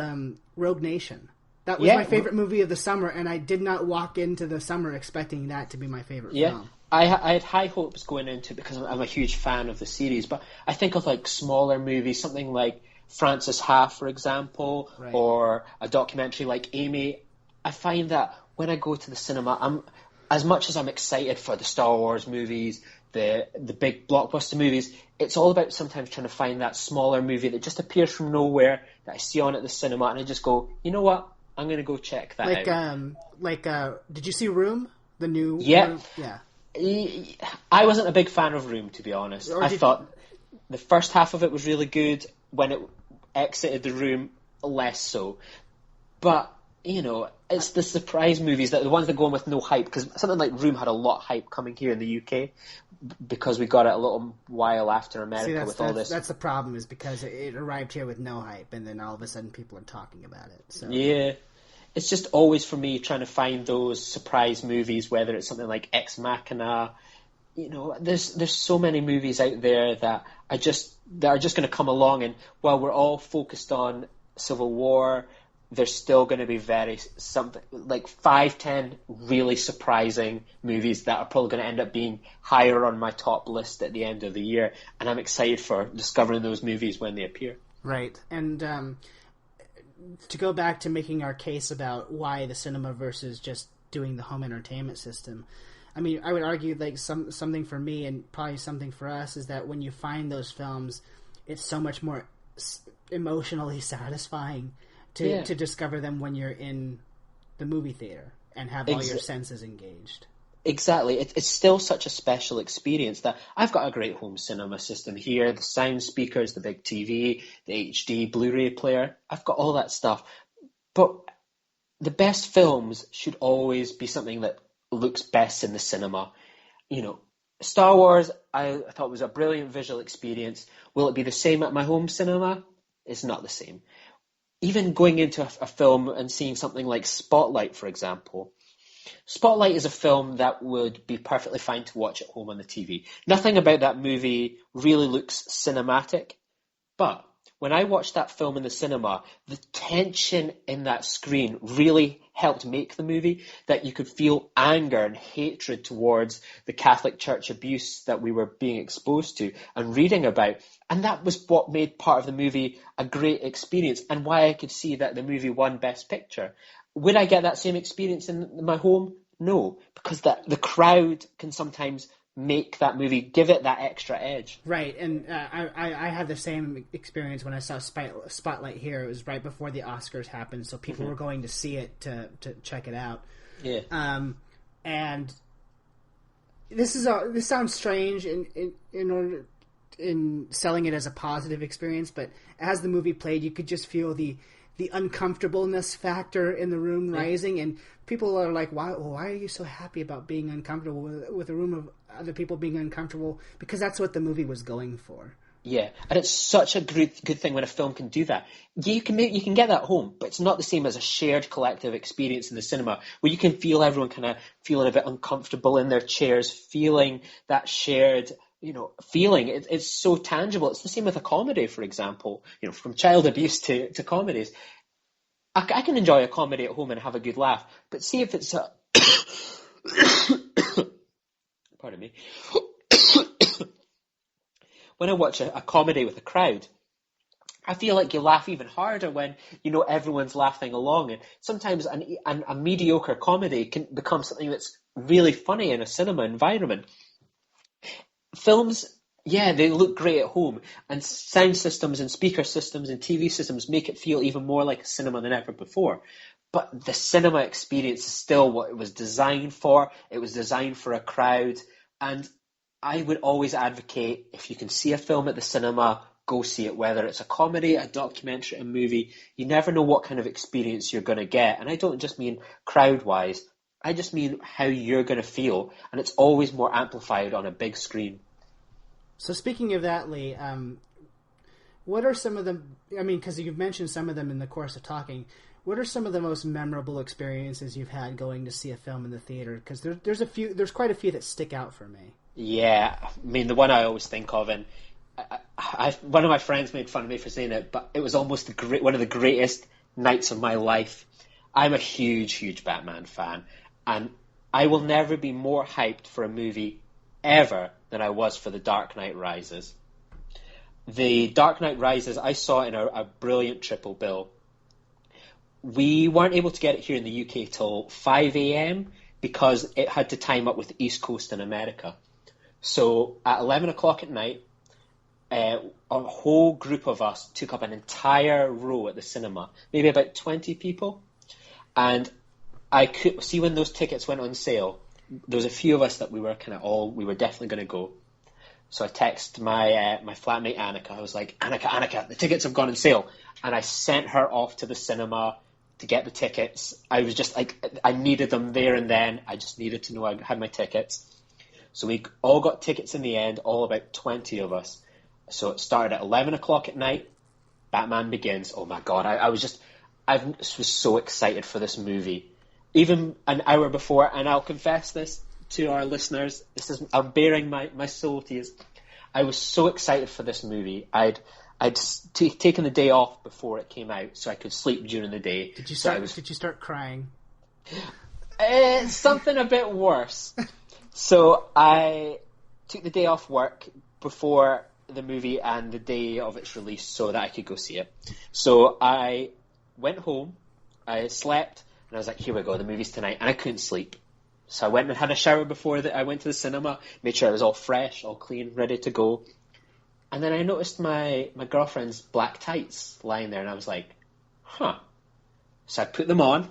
Rogue Nation. That was my favorite movie of the summer, and I did not walk into the summer expecting that to be my favorite film. I had high hopes going into it because I'm a huge fan of the series, but I think of like smaller movies, something like Francis Ha, for example, right, or a documentary like Amy. I find that when I go to the cinema, as much as I'm excited for the Star Wars movies, the big blockbuster movies, it's all about sometimes trying to find that smaller movie that just appears from nowhere that I see on at the cinema, and I just go, you know what? I'm going to go check that out. Did you see Room? The new Room? Yeah. I wasn't a big fan of Room, to be honest. I thought the first half of it was really good. When it exited the room, less so. But, it's the surprise movies, the ones that go on with no hype, because something like Room had a lot of hype coming here in the UK, because we got it a little while after America all this. That's the problem, is because it arrived here with no hype, and then all of a sudden people are talking about it. So. Yeah. It's just always for me trying to find those surprise movies, whether it's something like Ex Machina. There's so many movies out there that are just going to come along, and while we're all focused on Civil War, there's still going to be something like 5-10 really surprising movies that are probably going to end up being higher on my top list at the end of the year, and I'm excited for discovering those movies when they appear. Right, and to go back to making our case about why the cinema versus just doing the home entertainment system, I mean, I would argue like something for me and probably something for us is that when you find those films, it's so much more emotionally satisfying to discover them when you're in the movie theater and have all your senses engaged. Exactly. It's still such a special experience that I've got a great home cinema system here, the sound speakers, the big TV, the HD Blu-ray player. I've got all that stuff. But the best films should always be something that looks best in the cinema. Star Wars, I thought was a brilliant visual experience. Will it be the same at my home cinema? It's not the same. Even going into a film and seeing something like Spotlight, for example. Spotlight is a film that would be perfectly fine to watch at home on the TV. Nothing about that movie really looks cinematic, but when I watched that film in the cinema, the tension in that screen really helped make the movie, that you could feel anger and hatred towards the Catholic Church abuse that we were being exposed to and reading about. And that was what made part of the movie a great experience and why I could see that the movie won Best Picture. Would I get that same experience in my home? No, because the crowd can sometimes make that movie, give it that extra edge. Right, and I had the same experience when I saw Spotlight here. It was right before the Oscars happened, so people were going to see it to check it out. Yeah. And this sounds strange in selling it as a positive experience, but as the movie played, you could just feel the uncomfortableness factor in the room rising, and people are like, why are you so happy about being uncomfortable with a room of other people being uncomfortable? Because that's what the movie was going for. Yeah, and it's such a good thing when a film can do that. You can get that at home, but it's not the same as a shared collective experience in the cinema where you can feel everyone kind of feeling a bit uncomfortable in their chairs, feeling that shared feeling. It's so tangible. It's the same with a comedy, for example. From child abuse to comedies. I can enjoy a comedy at home and have a good laugh, but see if it's a pardon me. When I watch a comedy with a crowd, I feel like you laugh even harder when everyone's laughing along. And sometimes a mediocre comedy can become something that's really funny in a cinema environment. Films, they look great at home, and sound systems and speaker systems and TV systems make it feel even more like a cinema than ever before. But the cinema experience is still what it was designed for. It was designed for a crowd, and I would always advocate, if you can see a film at the cinema, go see it, whether it's a comedy, a documentary, a movie. You never know what kind of experience you're going to get, and I don't just mean crowd-wise. I just mean how you're going to feel, and it's always more amplified on a big screen. So speaking of that, Lee, what are some of the? I mean, because you've mentioned some of them in the course of talking. What are some of the most memorable experiences you've had going to see a film in the theater? Because there's quite a few that stick out for me. Yeah, I mean, the one I always think of, and one of my friends made fun of me for saying it, but it was almost one of the greatest nights of my life. I'm a huge, huge Batman fan, and I will never be more hyped for a movie ever than I was for The Dark Knight Rises. The Dark Knight Rises, I saw in a brilliant triple bill. We weren't able to get it here in the UK till 5 a.m. because it had to time up with the East Coast in America. So at 11 o'clock at night, a whole group of us took up an entire row at the cinema, maybe about 20 people. And I could see when those tickets went on sale, there was a few of us that we were definitely going to go. So I texted my flatmate Annika. I was like, Annika, the tickets have gone on sale. And I sent her off to the cinema to get the tickets. I was just like, I needed them there and then. I just needed to know I had my tickets. So we all got tickets in the end, all about 20 of us. So it started at 11 o'clock at night. Batman Begins. Oh my God, I was so excited for this movie. Even an hour before, and I'll confess this to our listeners, I'm bearing my soul to you. I was so excited for this movie. I'd taken the day off before it came out, so I could sleep during the day. Did you start crying? Something a bit worse. So I took the day off work before the movie and the day of its release so that I could go see it. So I went home, I slept, and I was like, here we go, the movie's tonight, and I couldn't sleep. So I went and had a shower before I went to the cinema, made sure I was all fresh, all clean, ready to go. And then I noticed my girlfriend's black tights lying there, and I was like, huh. So I put them on.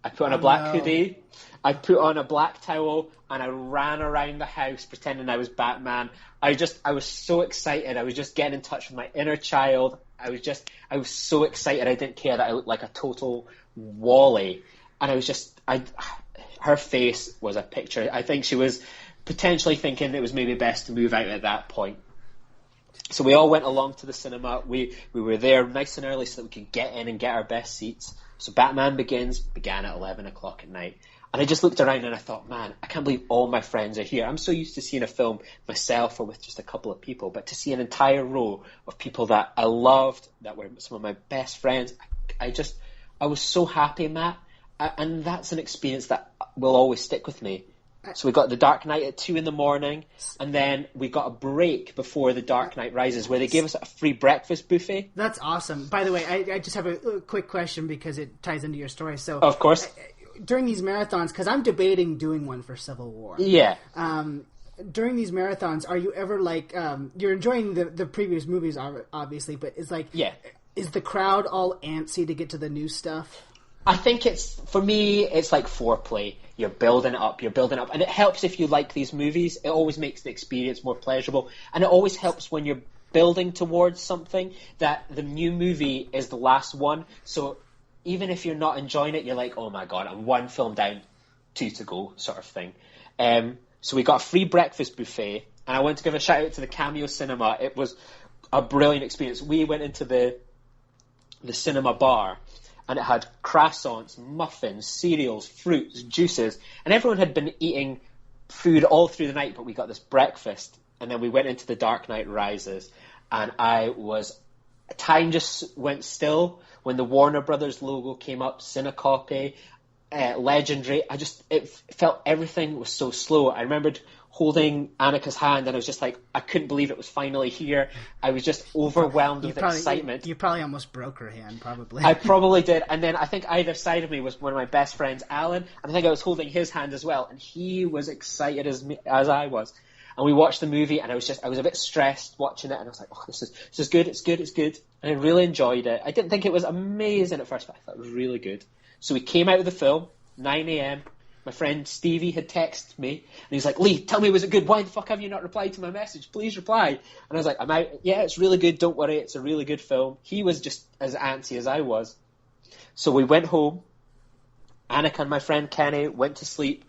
I put on a black hoodie. I put on a black towel, and I ran around the house pretending I was Batman. I was so excited. I was just getting in touch with my inner child. I was so excited. I didn't care that I looked like a total Wally. And her face was a picture. I think she was potentially thinking it was maybe best to move out at that point. So we all went along to the cinema. We were there nice and early so that we could get in and get our best seats. So Batman Begins began at 11 o'clock at night. And I just looked around and I thought, man, I can't believe all my friends are here. I'm so used to seeing a film myself or with just a couple of people, but to see an entire row of people that I loved, that were some of my best friends, I was so happy, Matt. And that's an experience that will always stick with me. So we got The Dark Knight at 2 a.m, and then we got a break before The Dark Knight Rises where they gave us a free breakfast buffet. That's awesome. By the way, I just have a quick question because it ties into your story. So, of course. During these marathons, because I'm debating doing one for Civil War. Yeah. During these marathons, are you ever like, you're enjoying the previous movies, obviously, but it's like, is the crowd all antsy to get to the new stuff? I think for me, it's like foreplay. You're building it up, and it helps if you like these movies. It always makes the experience more pleasurable, and it always helps when you're building towards something that the new movie is the last one. So even if you're not enjoying it, you're like, oh my God, I'm one film down, 2 to go, sort of thing. So we got a free breakfast buffet, and I want to give a shout out to the Cameo Cinema. It was a brilliant experience. We went into the cinema bar, and it had croissants, muffins, cereals, fruits, juices, and everyone had been eating food all through the night, but we got this breakfast, and then we went into The Dark Knight Rises, and time just went still when the Warner Brothers logo came up, Cinecopy, Legendary. It felt everything was so slow. I remembered holding Annika's hand, and I was just like, I couldn't believe it was finally here. I was just overwhelmed with excitement. You probably almost broke her hand, probably. I probably did. And then I think either side of me was one of my best friends, Alan, and I think I was holding his hand as well, and he was excited as I was. And we watched the movie, and I was a bit stressed watching it, and I was like, oh, this is good, it's good. And I really enjoyed it. I didn't think it was amazing at first, but I thought it was really good. So we came out of the film, 9 a.m. My friend Stevie had texted me, and he's like, Lee, tell me, was it good? Why the fuck have you not replied to my message? Please reply. And I was like, I'm out. Yeah, it's really good. Don't worry. It's a really good film. He was just as antsy as I was. So we went home, Annika and my friend Kenny went to sleep.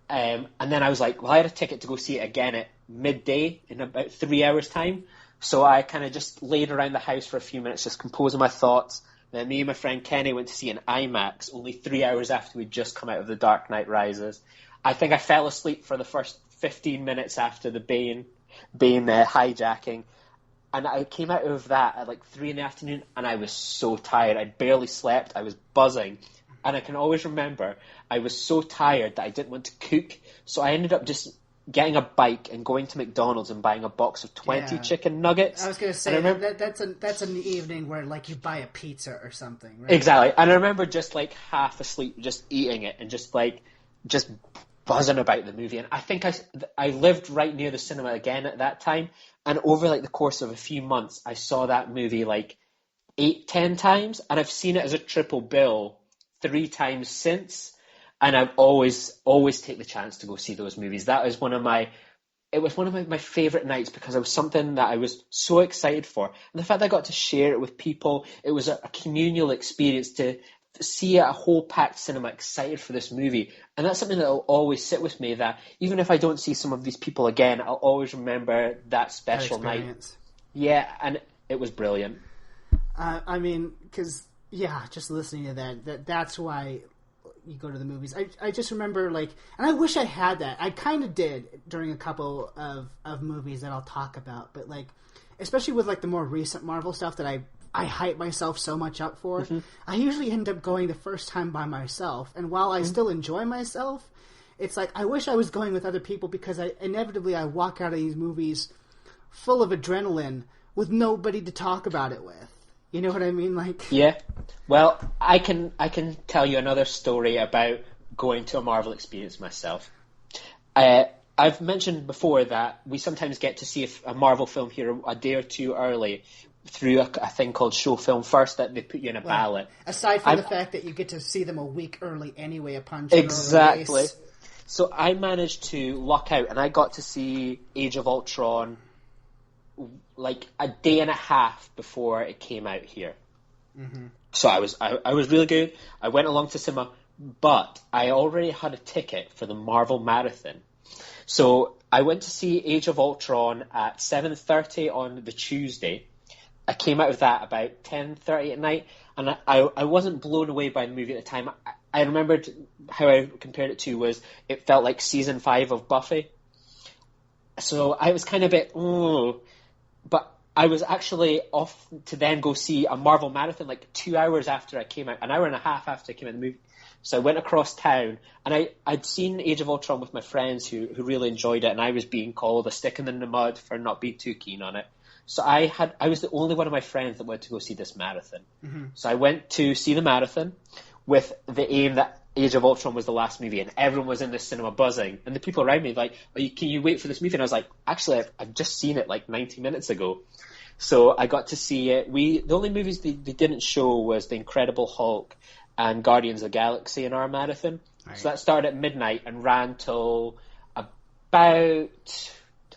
And then I was like, well, I had a ticket to go see it again at midday in about 3 hours' time. So I kind of just laid around the house for a few minutes, just composing my thoughts. Then me and my friend Kenny went to see an IMAX only 3 hours after we'd just come out of The Dark Knight Rises. I think I fell asleep for the first 15 minutes after the Bane hijacking. And I came out of that at like 3 p.m, and I was so tired. I barely slept. I was buzzing. And I can always remember I was so tired that I didn't want to cook. So I ended up just getting a bike and going to McDonald's and buying a box of 20 chicken nuggets. I was going to say, that's an evening where, like, you buy a pizza or something, right? Exactly. And I remember just, like, half asleep, just eating it and just buzzing about the movie. And I think I lived right near the cinema again at that time. And over, like, the course of a few months, I saw that movie, like, 8-10 times. And I've seen it as a triple bill 3 times since. And I've always take the chance to go see those movies. That was one of my favorite nights because it was something that I was so excited for. And the fact that I got to share it with people, it was a communal experience to see a whole packed cinema excited for this movie. And that's something that will always sit with me, that even if I don't see some of these people again, I'll always remember that special night. Yeah, and it was brilliant. I mean, because, just listening to that's why you go to the movies. I just remember, like, and I wish I had that. I kind of did during a couple of movies that I'll talk about, but, like, especially with, like, the more recent Marvel stuff that I hype myself so much up for, I usually end up going the first time by myself, and while I still enjoy myself, it's like, I wish I was going with other people because inevitably I walk out of these movies full of adrenaline with nobody to talk about it with. You know what I mean? Like, yeah. Well, I can tell you another story about going to a Marvel experience myself. I've mentioned before that we sometimes get to see a Marvel film here a day or two early through a thing called Show Film First, that they put you in a ballot. Aside from the fact that you get to see them a week early anyway upon general exactly. release. So I managed to luck out, and I got to see Age of Ultron like a day and a half before it came out here. Mm-hmm. So I was really good. I went along to cinema, but I already had a ticket for the Marvel Marathon. So I went to see Age of Ultron at 7:30 on the Tuesday. I came out of that about 10:30 at night, and I wasn't blown away by the movie at the time. I remembered how I compared it to was it felt like season 5 of Buffy. So I was kind of a bit, but I was actually off to then go see a Marvel Marathon like 2 hours after I came out, an hour and a half after I came out of the movie. So I went across town, and I'd seen Age of Ultron with my friends who really enjoyed it, and I was being called a stick in the mud for not being too keen on it. So I was the only one of my friends that went to go see this marathon. Mm-hmm. So I went to see the marathon with the aim that Age of Ultron was the last movie, and everyone was in the cinema buzzing. And the people around me like, can you wait for this movie? And I was like, actually, I've just seen it like 90 minutes ago. So I got to see it. The only movies they didn't show was The Incredible Hulk and Guardians of the Galaxy in our marathon. Right. So that started at midnight and ran till about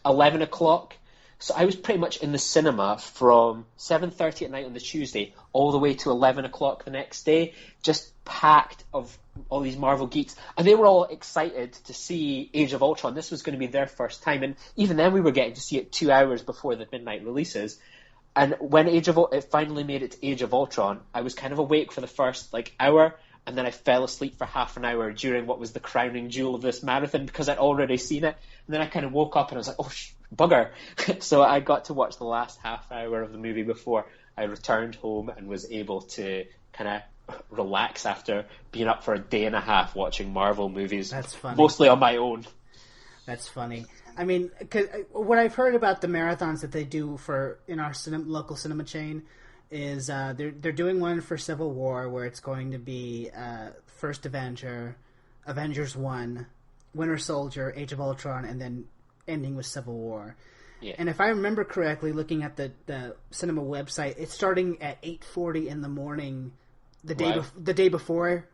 11 o'clock. So I was pretty much in the cinema from 7:30 at night on the Tuesday all the way to 11 o'clock the next day, just packed of all these Marvel geeks. And they were all excited to see Age of Ultron. This was going to be their first time. And even then we were getting to see it 2 hours before the midnight releases. And when it finally made it to Age of Ultron, I was kind of awake for the first hour, and then I fell asleep for half an hour during what was the crowning jewel of this marathon because I'd already seen it. And then I kind of woke up and I was like, oh, bugger. So I got to watch the last half hour of the movie before I returned home and was able to kind of relax after being up for a day and a half watching Marvel movies. That's funny. Mostly on my own. That's funny. I mean, 'cause what I've heard about the marathons that they do in our local cinema chain is they're doing one for Civil War where it's going to be First Avenger, Avengers 1, Winter Soldier, Age of Ultron, and then ending with Civil War. Yeah. And if I remember correctly, looking at the cinema website, it's starting at 8:40 in the morning the day before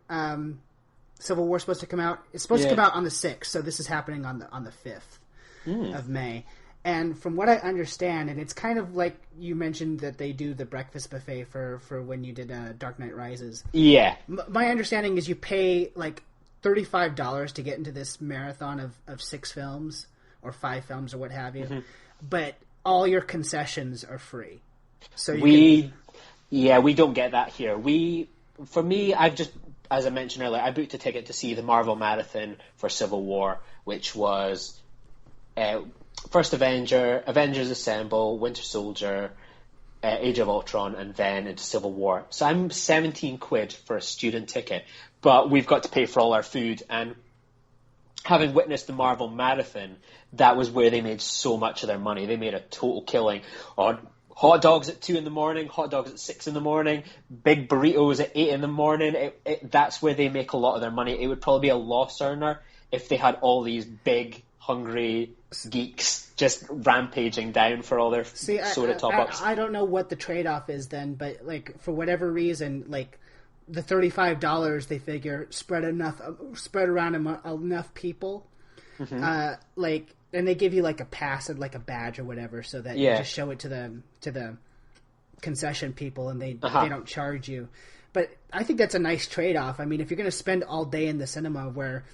Civil War is supposed to come out. It's supposed to come out on the 6th, so this is happening on the 5th of May. And from what I understand, and it's kind of like you mentioned that they do the breakfast buffet for when you did Dark Knight Rises. Yeah. My understanding is you pay like $35 to get into this marathon of 6 films or 5 films or what have you, but all your concessions are free. So we don't get that here. For me, as I mentioned earlier, I booked a ticket to see the Marvel Marathon for Civil War, which was First Avengers Assemble, Winter Soldier, Age of Ultron, and then into Civil War. So I'm 17 quid for a student ticket, but we've got to pay for all our food. And having witnessed the Marvel Marathon, that was where they made so much of their money. They made a total killing on hot dogs at 2 a.m, hot dogs at 6 a.m, big burritos at 8 a.m. That's where they make a lot of their money. It would probably be a loss earner if they had all these big, hungry geeks just rampaging down for all their soda top-ups. I don't know what the trade-off is then, but like for whatever reason, like the $35 they figure spread around enough people, and they give you like a pass and like a badge or whatever, so that you just show it to the concession people and they don't charge you. But I think that's a nice trade-off. I mean, if you're going to spend all day in the cinema where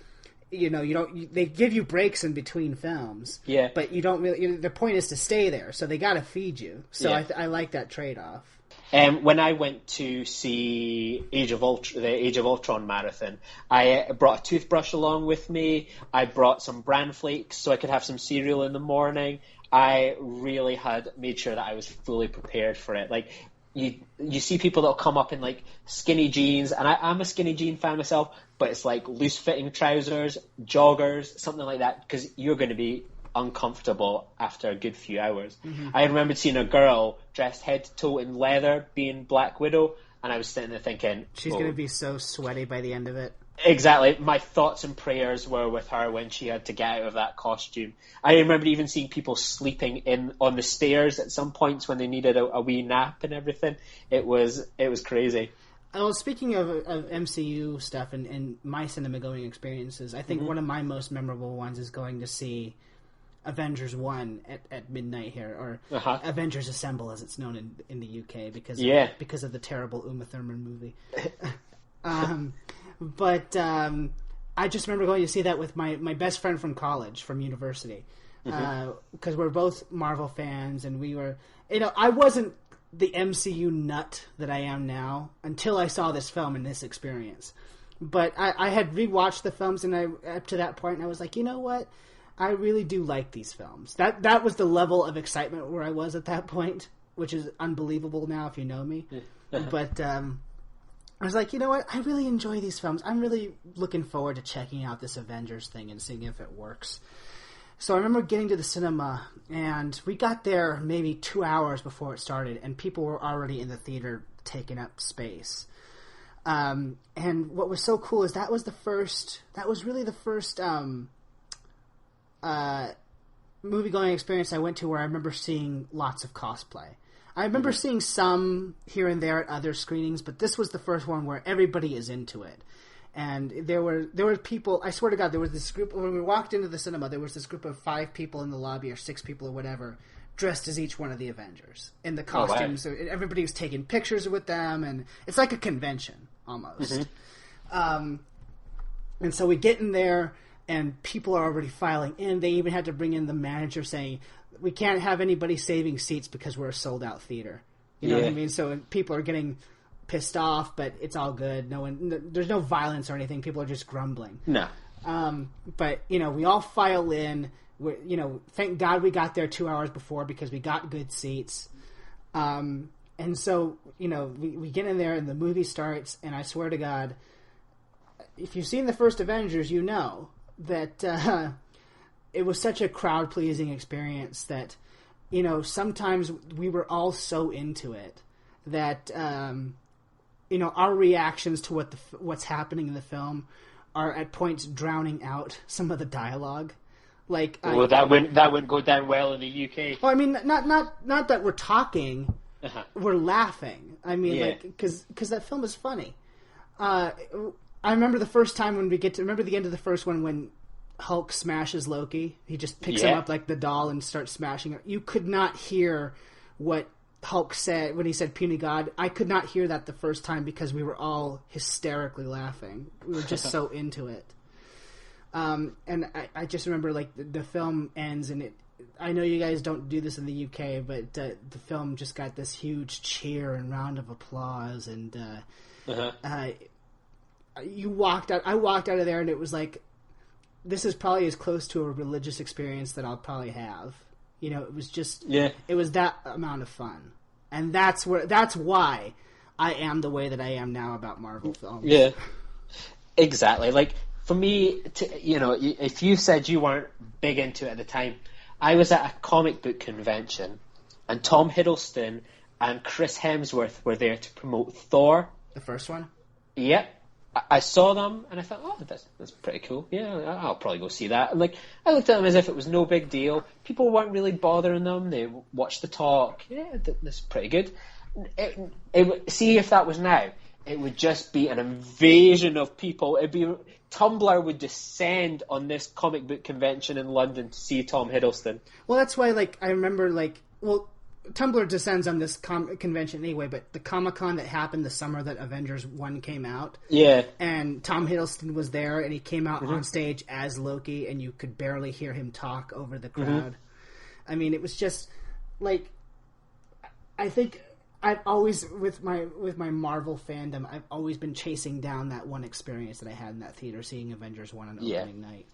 they give you breaks in between films. Yeah. But you don't really. The point is to stay there, so they got to feed you. So I like that trade-off. When I went to see the Age of Ultron marathon, I brought a toothbrush along with me. I brought some bran flakes so I could have some cereal in the morning. I really had made sure that I was fully prepared for it. Like you see people that'll come up in like skinny jeans, and I'm a skinny jean fan myself, but it's like loose fitting trousers, joggers, something like that, because you're going to be uncomfortable after a good few hours. I remember seeing a girl dressed head to toe in leather being Black Widow, and I was sitting there thinking, she's going to be so sweaty by the end of it. Exactly. My thoughts and prayers were with her when she had to get out of that costume. I remember even seeing people sleeping on the stairs at some points when they needed a wee nap and everything. It was crazy. Well, speaking of MCU stuff and my cinema going experiences, I think one of my most memorable ones is going to see Avengers 1 at midnight here, or Avengers Assemble as it's known in the UK because of the terrible Uma Thurman movie. But I just remember going to see that with my best friend from college, from university, because we're both Marvel fans, and we were, I wasn't the MCU nut that I am now until I saw this film and this experience. But I had rewatched the films, and up to that point, I was like, you know what? I really do like these films. That was the level of excitement where I was at that point, which is unbelievable now if you know me. But I was like, you know what? I really enjoy these films. I'm really looking forward to checking out this Avengers thing and seeing if it works. So I remember getting to the cinema, and we got there maybe 2 hours before it started, and people were already in the theater taking up space. And what was so cool is that was really the first movie-going experience I went to where I remember seeing lots of cosplay. I remember seeing some here and there at other screenings, but this was the first one where everybody is into it. And there were people, I swear to God, there was this group, when we walked into the cinema, there was this group of 5 people in the lobby, or 6 people or whatever, dressed as each one of the Avengers in the costumes. So everybody was taking pictures with them, and it's like a convention, almost. And so we get in there, and people are already filing in. They even had to bring in the manager saying, we can't have anybody saving seats because we're a sold-out theater. You know what I mean? So people are getting pissed off, but it's all good. There's no violence or anything. People are just grumbling. No. But, we all file in. Thank God we got there 2 hours before because we got good seats. And so, we get in there and the movie starts, and I swear to God, if you've seen the first Avengers, you know that it was such a crowd-pleasing experience that, sometimes we were all so into it that, our reactions to what's happening in the film are at points drowning out some of the dialogue. Like, that wouldn't go down well in the UK. Well, I mean, not that we're talking, we're laughing. I mean, because that film is funny. I remember the first time remember the end of the first one when Hulk smashes Loki. He just picks him up like the doll and starts smashing it. You could not hear what Hulk said when he said puny god. I could not hear that the first time because we were all hysterically laughing. We were just so into it. And I just remember, like, the film ends, and I know you guys don't do this in the UK, but the film just got this huge cheer and round of applause, and you walked out. I walked out of there, and it was like, this is probably as close to a religious experience that I'll probably have. You know, it was just, it was that amount of fun, and that's why I am the way that I am now about Marvel films. Yeah, exactly. Like, for me, if you said you weren't big into it at the time, I was at a comic book convention, and Tom Hiddleston and Chris Hemsworth were there to promote Thor. The first one? Yep. I saw them, and I thought, oh, that's pretty cool. Yeah, I'll probably go see that. And, like, I looked at them as if it was no big deal. People weren't really bothering them. They watched the talk. Yeah, that's pretty good. See, if that was now, it would just be an invasion of people. Tumblr would descend on this comic book convention in London to see Tom Hiddleston. Well, that's why, like, I remember, like, Tumblr descends on this convention anyway, but the Comic-Con that happened the summer that Avengers 1 came out, and Tom Hiddleston was there, and he came out on stage as Loki, and you could barely hear him talk over the crowd. I mean, it was just, like, I think I've always, with my Marvel fandom, I've always been chasing down that one experience that I had in that theater, seeing Avengers 1 on opening night.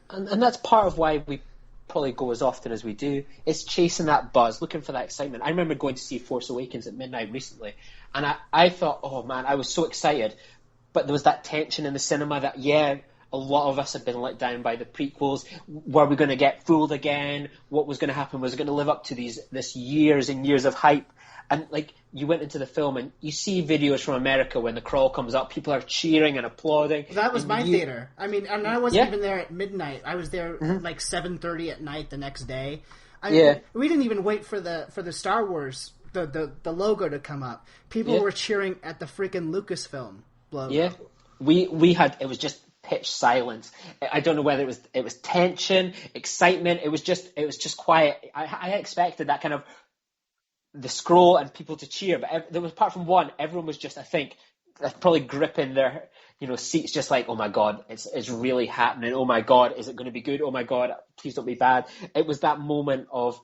And that's part of why we probably go as often as we do. It's chasing that buzz, looking for that excitement. I remember going to see Force Awakens at midnight recently, and I thought, oh man, I was so excited, but there was that tension in the cinema that, a lot of us had been let down by the prequels. Were we going to get fooled again? What was going to happen? Was it going to live up to this years and years of hype? And, like, you went into the film and you see videos from America when the crawl comes up, people are cheering and applauding. That was my theater. I mean, and I wasn't even there at midnight. I was there like 7:30 at night the next day. We didn't even wait for the Star Wars the logo to come up. People were cheering at the freaking Lucasfilm logo. Yeah, we had, it was just pitch silence. I don't know whether it was tension, excitement. It was just quiet. I expected that kind of the scroll and people to cheer, but there was, apart from one, everyone was just, I think, probably gripping their seats, just like, oh my god, it's really happening. Oh my god, is it going to be good? Oh my god, please don't be bad. It was that moment of,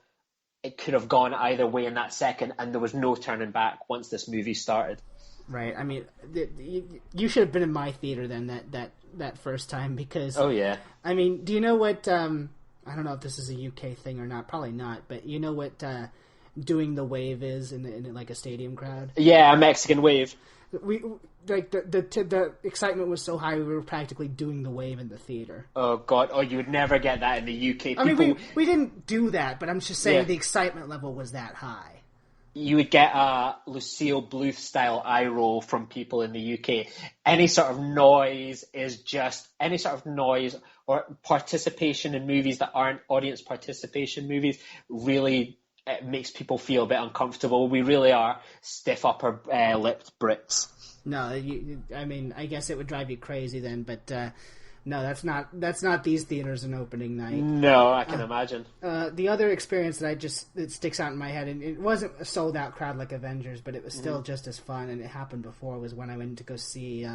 it could have gone either way in that second, and there was no turning back once this movie started. Right. I mean, you should have been in my theater then that first time, because I mean, do you know what? I don't know if this is a UK thing or not. Probably not. But you know what? Doing the wave is in like a stadium crowd. Yeah, a Mexican wave. We like the excitement was so high we were practically doing the wave in the theater. Oh god! Oh, you would never get that in the UK. People, I mean, we didn't do that, but I'm just saying the excitement level was that high. You would get a Lucille Bluth style eye roll from people in the UK. Any sort of noise or participation in movies that aren't audience participation movies really. It makes people feel a bit uncomfortable. We really are stiff upper lipped Brits. No, I mean, I guess it would drive you crazy then, but no, that's not these theaters on opening night. No, I can imagine. The other experience that sticks out in my head, and it wasn't a sold out crowd like Avengers, but it was still just as fun, and it happened before, was when I went to go see.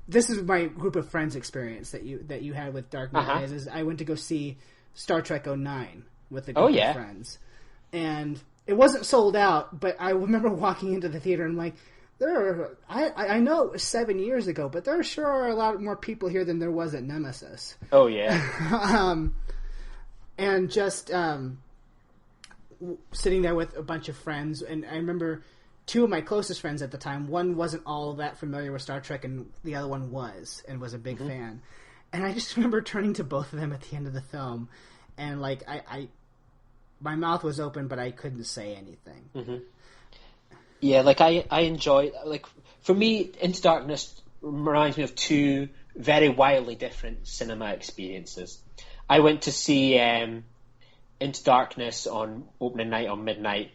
This is my group of friends experience that you had with Dark Knight Rises. I went to go see Star Trek 09. With a group of friends, and it wasn't sold out. But I remember walking into the theater and like, I know it was 7 years ago, but there sure are a lot more people here than there was at Nemesis. Oh yeah, and just sitting there with a bunch of friends, and I remember two of my closest friends at the time. One wasn't all that familiar with Star Trek, and the other one was a big fan. And I just remember turning to both of them at the end of the film. And, like, my mouth was open, but I couldn't say anything. Mm-hmm. Yeah, like, I enjoy, like, for me, Into Darkness reminds me of two very wildly different cinema experiences. I went to see Into Darkness on opening night on midnight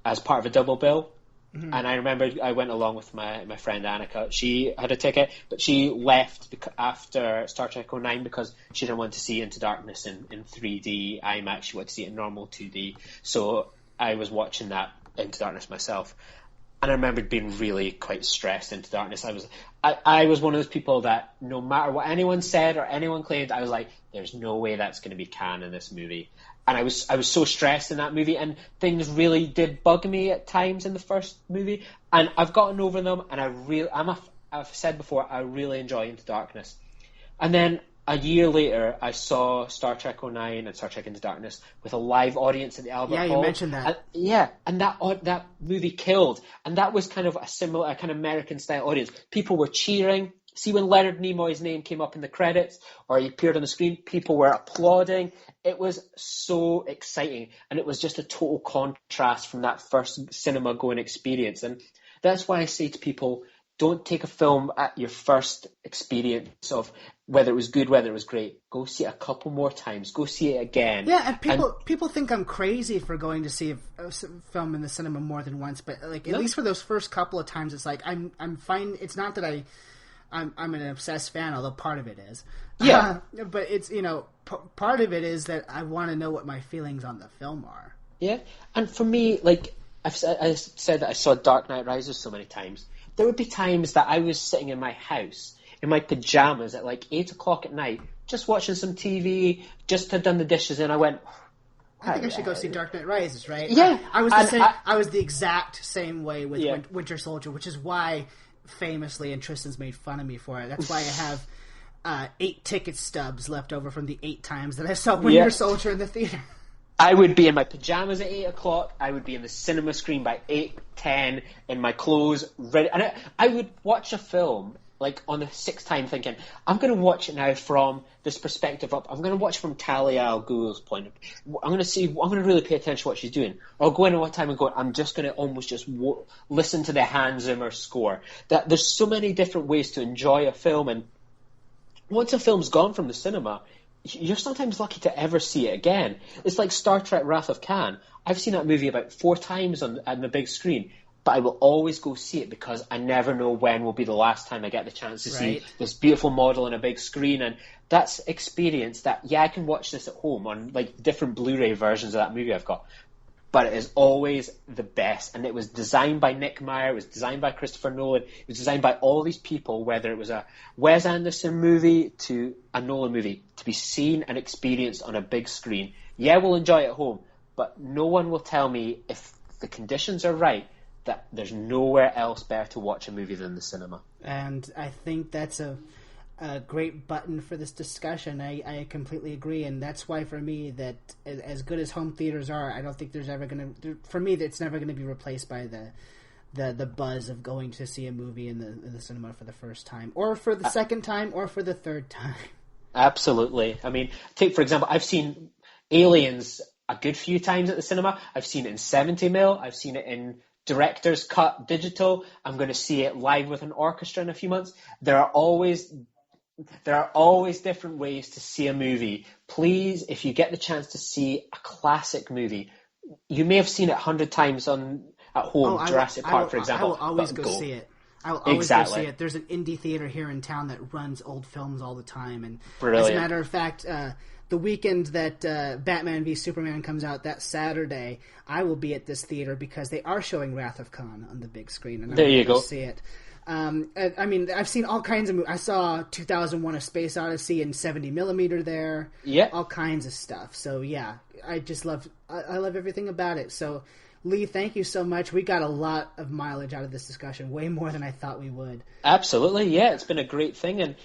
as part of a double bill. And I remember I went along with my friend Annika. She had a ticket, but she left after Star Trek 09 because she didn't want to see Into Darkness in 3D IMAX. She wanted to see it in normal 2D. So I was watching that Into Darkness myself. And I remember being really quite stressed Into Darkness. I was one of those people that no matter what anyone said or anyone claimed, I was like, there's no way that's going to be canon in this movie. And I was so stressed in that movie, and things really did bug me at times in the first movie. And I've gotten over them, and I've said before, I really enjoy Into Darkness. And then a year later, I saw Star Trek 09 and Star Trek Into Darkness with a live audience at the Albert Hall. Yeah, you mentioned that. And that movie killed. And that was kind of a similar, kind of American-style audience. People were cheering. See, when Leonard Nimoy's name came up in the credits or he appeared on the screen, people were applauding. It was so exciting. And it was just a total contrast from that first cinema-going experience. And that's why I say to people, don't take a film at your first experience of whether it was good, whether it was great. Go see it a couple more times. Go see it again. Yeah, and people think I'm crazy for going to see a film in the cinema more than once, but like at least for those first couple of times, it's like I'm fine. It's not that I'm an obsessed fan, although part of it is. Yeah, but it's part of it is that I want to know what my feelings on the film are. Yeah, and for me, like I said that I saw Dark Knight Rises so many times. There would be times that I was sitting in my house in my pajamas at like 8 o'clock at night, just watching some TV, just had done the dishes, and I went, I think I should go see Dark Knight Rises, right? Yeah. I was the exact same way with Winter Soldier, which is why famously, and Tristan's made fun of me for it, that's why I have 8 ticket stubs left over from the 8 times that I saw Winter Soldier in the theater. I would be in my pajamas at 8 o'clock. I would be in the cinema screen by 8:10 in my clothes, ready. And I would watch a film like on the 6th time, thinking, I'm going to watch it now from this perspective up. I'm going to watch from Talia al Ghul's point of view. I'm going to really pay attention to what she's doing. Or I'll go in at one time and go, I'm just going to almost just listen to the Hans Zimmer score. That there's so many different ways to enjoy a film, and once a film's gone from the cinema, you're sometimes lucky to ever see it again. It's like Star Trek Wrath of Khan. I've seen that movie about 4 times on the big screen, but I will always go see it because I never know when will be the last time I get the chance to see this beautiful model on a big screen. And that's experience that, I can watch this at home on like different Blu-ray versions of that movie I've got, but it is always the best. And it was designed by Nick Meyer, it was designed by Christopher Nolan, it was designed by all these people, whether it was a Wes Anderson movie to a Nolan movie, to be seen and experienced on a big screen. Yeah, we'll enjoy it at home, but no one will tell me if the conditions are right that there's nowhere else better to watch a movie than the cinema. And I think that's a great button for this discussion. I completely agree, and that's why for me that as good as home theaters are, I don't think there's ever going to, for me, it's never going to be replaced by the buzz of going to see a movie in the cinema for the first time, or for the second time, or for the third time. Absolutely. I mean, take for example, I've seen Aliens a good few times at the cinema. I've seen it in 70mm. I've seen it in director's cut digital. I'm going to see it live with an orchestra in a few months. There are always different ways to see a movie. Please, if you get the chance to see a classic movie, you may have seen it 100 times at home. Jurassic Park, for example. I will always go see it. I will always go see it. There's an indie theater here in town that runs old films all the time. And brilliant. As a matter of fact, the weekend that Batman v Superman comes out, that Saturday, I will be at this theater because they are showing Wrath of Khan on the big screen. And there you go. See it. I mean, I've seen all kinds of movies. I saw 2001: A Space Odyssey in 70mm there. Yeah. All kinds of stuff. So yeah, I just love everything about it. So Lee, thank you so much. We got a lot of mileage out of this discussion, way more than I thought we would. Absolutely, yeah. It's been a great thing, and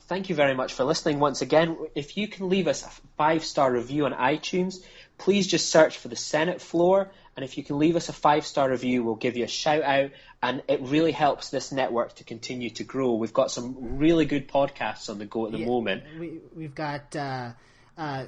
thank you very much for listening once again. If you can leave us a 5-star review on iTunes, please just search for the Senate Floor. And if you can leave us a 5-star review, we'll give you a shout out. And it really helps this network to continue to grow. We've got some really good podcasts on the go at the moment. We've got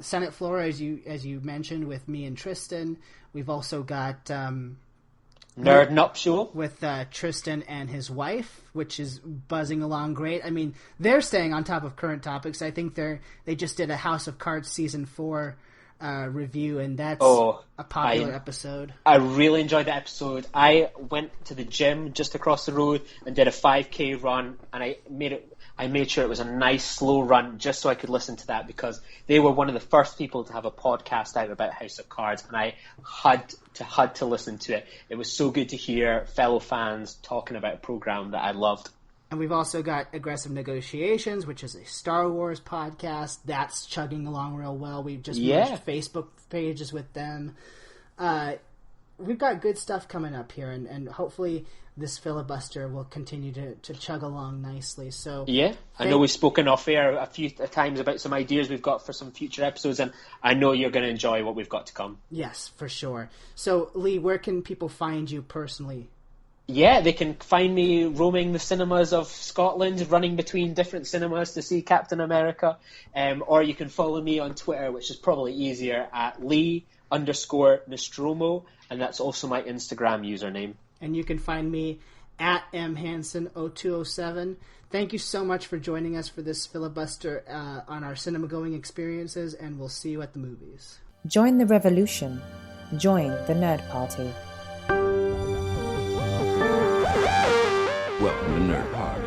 Senate Floor, as you mentioned, with me and Tristan. We've also got Nerd Nuptial with Tristan and his wife, which is buzzing along great. I mean, they're staying on top of current topics. I think they just did a House of Cards season 4 review, and that's Oh, a popular episode. I really enjoyed the episode. I went to the gym just across the road and did a 5K run, and I made sure it was a nice slow run just so I could listen to that, because they were one of the first people to have a podcast out about House of Cards, and I had to listen to it. It was so good to hear fellow fans talking about a program that I loved. And we've also got Aggressive Negotiations, which is a Star Wars podcast. That's chugging along real well. We've just merged Facebook pages with them. We've got good stuff coming up here, and hopefully this filibuster will continue to chug along nicely. So yeah, I know we've spoken off air a few times about some ideas we've got for some future episodes, and I know you're going to enjoy what we've got to come. Yes, for sure. So Lee, where can people find you personally? Yeah, they can find me roaming the cinemas of Scotland, running between different cinemas to see Captain America. Or you can follow me on Twitter, which is probably easier, at Lee_Nostromo, and that's also my Instagram username. And you can find me at mhanson0207. Thank you so much for joining us for this filibuster on our cinema-going experiences, and we'll see you at the movies. Join the revolution. Join the Nerd Party. Welcome to Nerd Party.